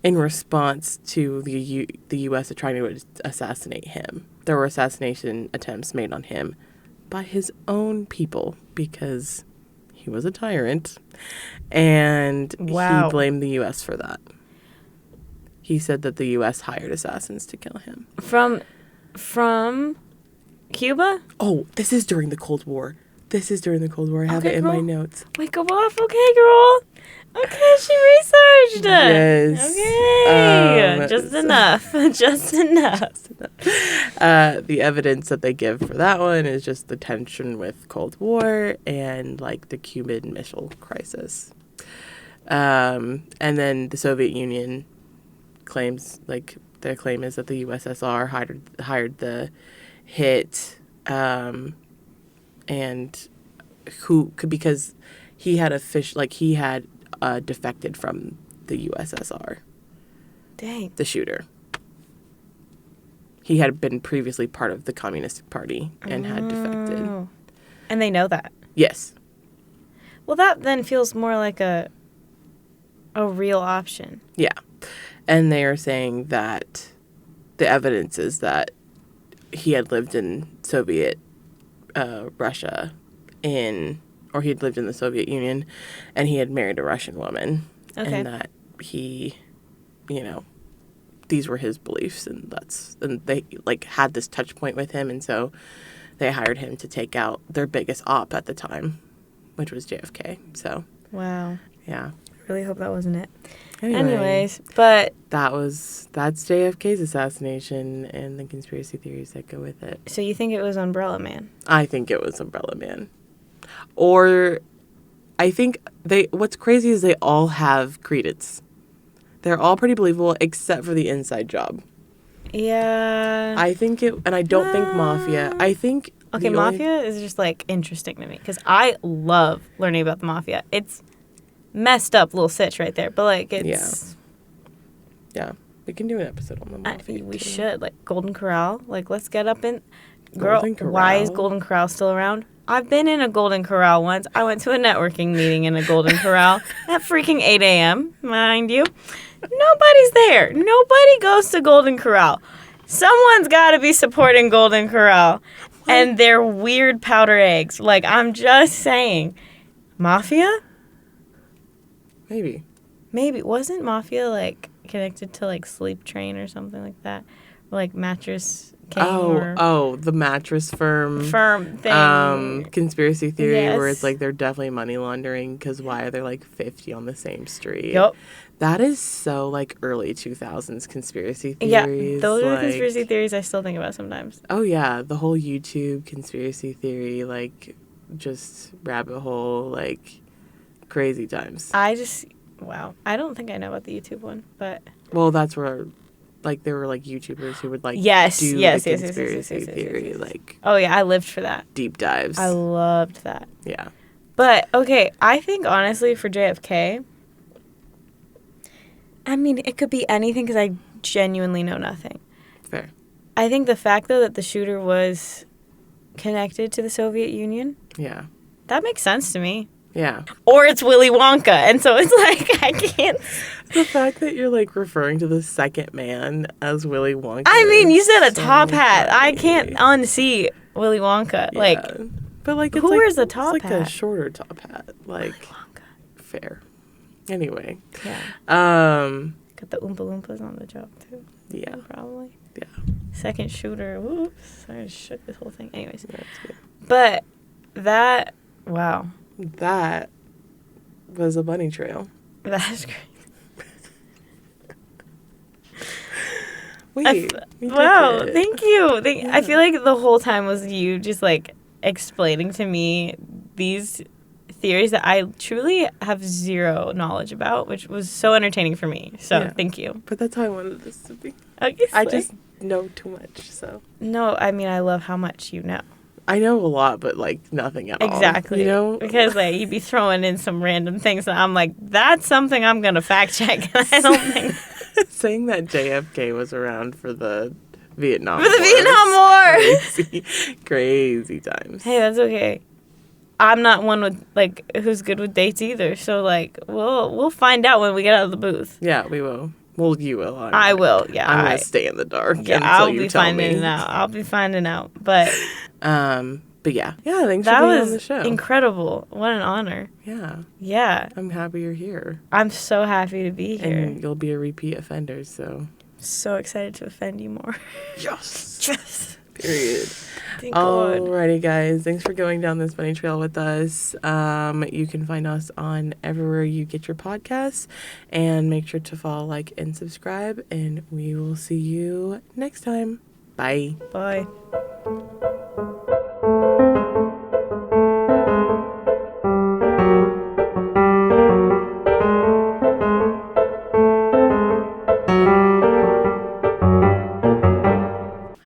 in response to the U.S. trying to assassinate him, there were assassination attempts made on him by his own people because he was a tyrant, and he blamed the U.S. for that. He said that the U.S. hired assassins to kill him. From Cuba? Oh, this is during the Cold War. I have it in my notes. Wait, go off. Okay, girl. Okay, she researched. Yes. Okay. Just enough. Just enough. The evidence that they give for that one is just the tension with Cold War and, like, the Cuban Missile Crisis. And then the Soviet Union claims, like, their claim is that the USSR hired the hit, and because he had defected from the USSR. Dang. The shooter. He had been previously part of the Communist Party and had defected. And they know that? Yes. Well, that then feels more like a real option. Yeah. And they are saying that the evidence is that he had lived in Soviet Russia or he had lived in the Soviet Union, and he had married a Russian woman. Okay. And that he, these were his beliefs, and they, like, had this touch point with him, and so they hired him to take out their biggest op at the time, which was JFK. So. Wow. Yeah. I really hope that wasn't it. Anyways, but that's JFK's assassination and the conspiracy theories that go with it. So you think it was Umbrella Man? I think it was Umbrella Man. Or I think what's crazy is they all have credence. They're all pretty believable except for the inside job. Yeah. I think and I don't think Mafia. I think okay, Mafia is just, like, interesting to me because I love learning about the Mafia. It's messed up little sitch right there, but, like, it's yeah, we can do an episode on the Mafia. We should, like, Golden Corral. Like, let's get up in girl. Why is Golden Corral still around? I've been in a Golden Corral once. I went to a networking meeting in a Golden Corral at freaking 8 a.m., mind you. Nobody's there. Nobody goes to Golden Corral. Someone's got to be supporting Golden Corral and their weird powder eggs. Like, I'm just saying. Mafia? Maybe. Wasn't Mafia, like, connected to, like, Sleep Train or something like that? Or, like, Mattress King? The mattress firm thing. Conspiracy theory, yes. Where it's like they're definitely money laundering because why are there, like, 50 on the same street? Yep. That is so, like, early 2000s conspiracy theories. Yeah, those are the conspiracy theories I still think about sometimes. Oh, yeah. The whole YouTube conspiracy theory, like, just rabbit hole, like, crazy times. Wow. I don't think I know about the YouTube one, but... Well, that's where like there were like YouTubers who would like yes, do yes, the yes, conspiracy yes, theory like oh yeah, I lived for that. deep dives. I loved that. Yeah. But okay, I think honestly for JFK, I mean it could be anything because I genuinely know nothing. Fair. I think the fact though that the shooter was connected to the Soviet Union, Yeah. that makes sense to me. Yeah. Or it's Willy Wonka, and so it's like I can't. The fact that you're like referring to the second man as Willy Wonka. I mean, you said a so top hat. funny. I can't unsee Willy Wonka. Yeah. Like, but like it's who like, wears a top it's like hat? a shorter top hat. Like Willy Wonka. fair. Anyway. Yeah. Got the Oompa Loompas on the job too. Yeah. Probably. Yeah. Second shooter. Whoops. I just shook this whole thing. Anyways. That's good. But that, wow. That was a bunny trail. That's great. Wait. Wow. Thank you. Yeah. I feel like the whole time was you just like explaining to me these theories that I truly have zero knowledge about, which was so entertaining for me. So thank you. But that's how I wanted this to be. Obviously. I just know too much, so. No, I mean, I love how much you know. I know a lot, but like nothing at all. Exactly. You know? Because like you'd be throwing in some random things and I'm like, that's something I'm gonna fact check. I don't think saying that JFK was around for the Vietnam For the Vietnam War. Crazy times. Hey, that's okay. I'm not one with like who's good with dates either. So like we'll find out when we get out of the booth. Yeah, we will. Well, you will. I will. Yeah, I'm gonna stay in the dark. Yeah, until I'll you be tell finding me. out. I'll be finding out. But yeah, thanks that for being was on the show. incredible. What an honor. Yeah, Yeah, I'm happy you're here. I'm so happy to be here. And you'll be a repeat offender, so. So excited to offend you more. Yes. Yes. Period. Thank God. Alrighty, guys. Thanks for going down this bunny trail with us. You can find us on everywhere you get your podcasts. And make sure to follow, like, and subscribe. And we will see you next time. Bye. Bye.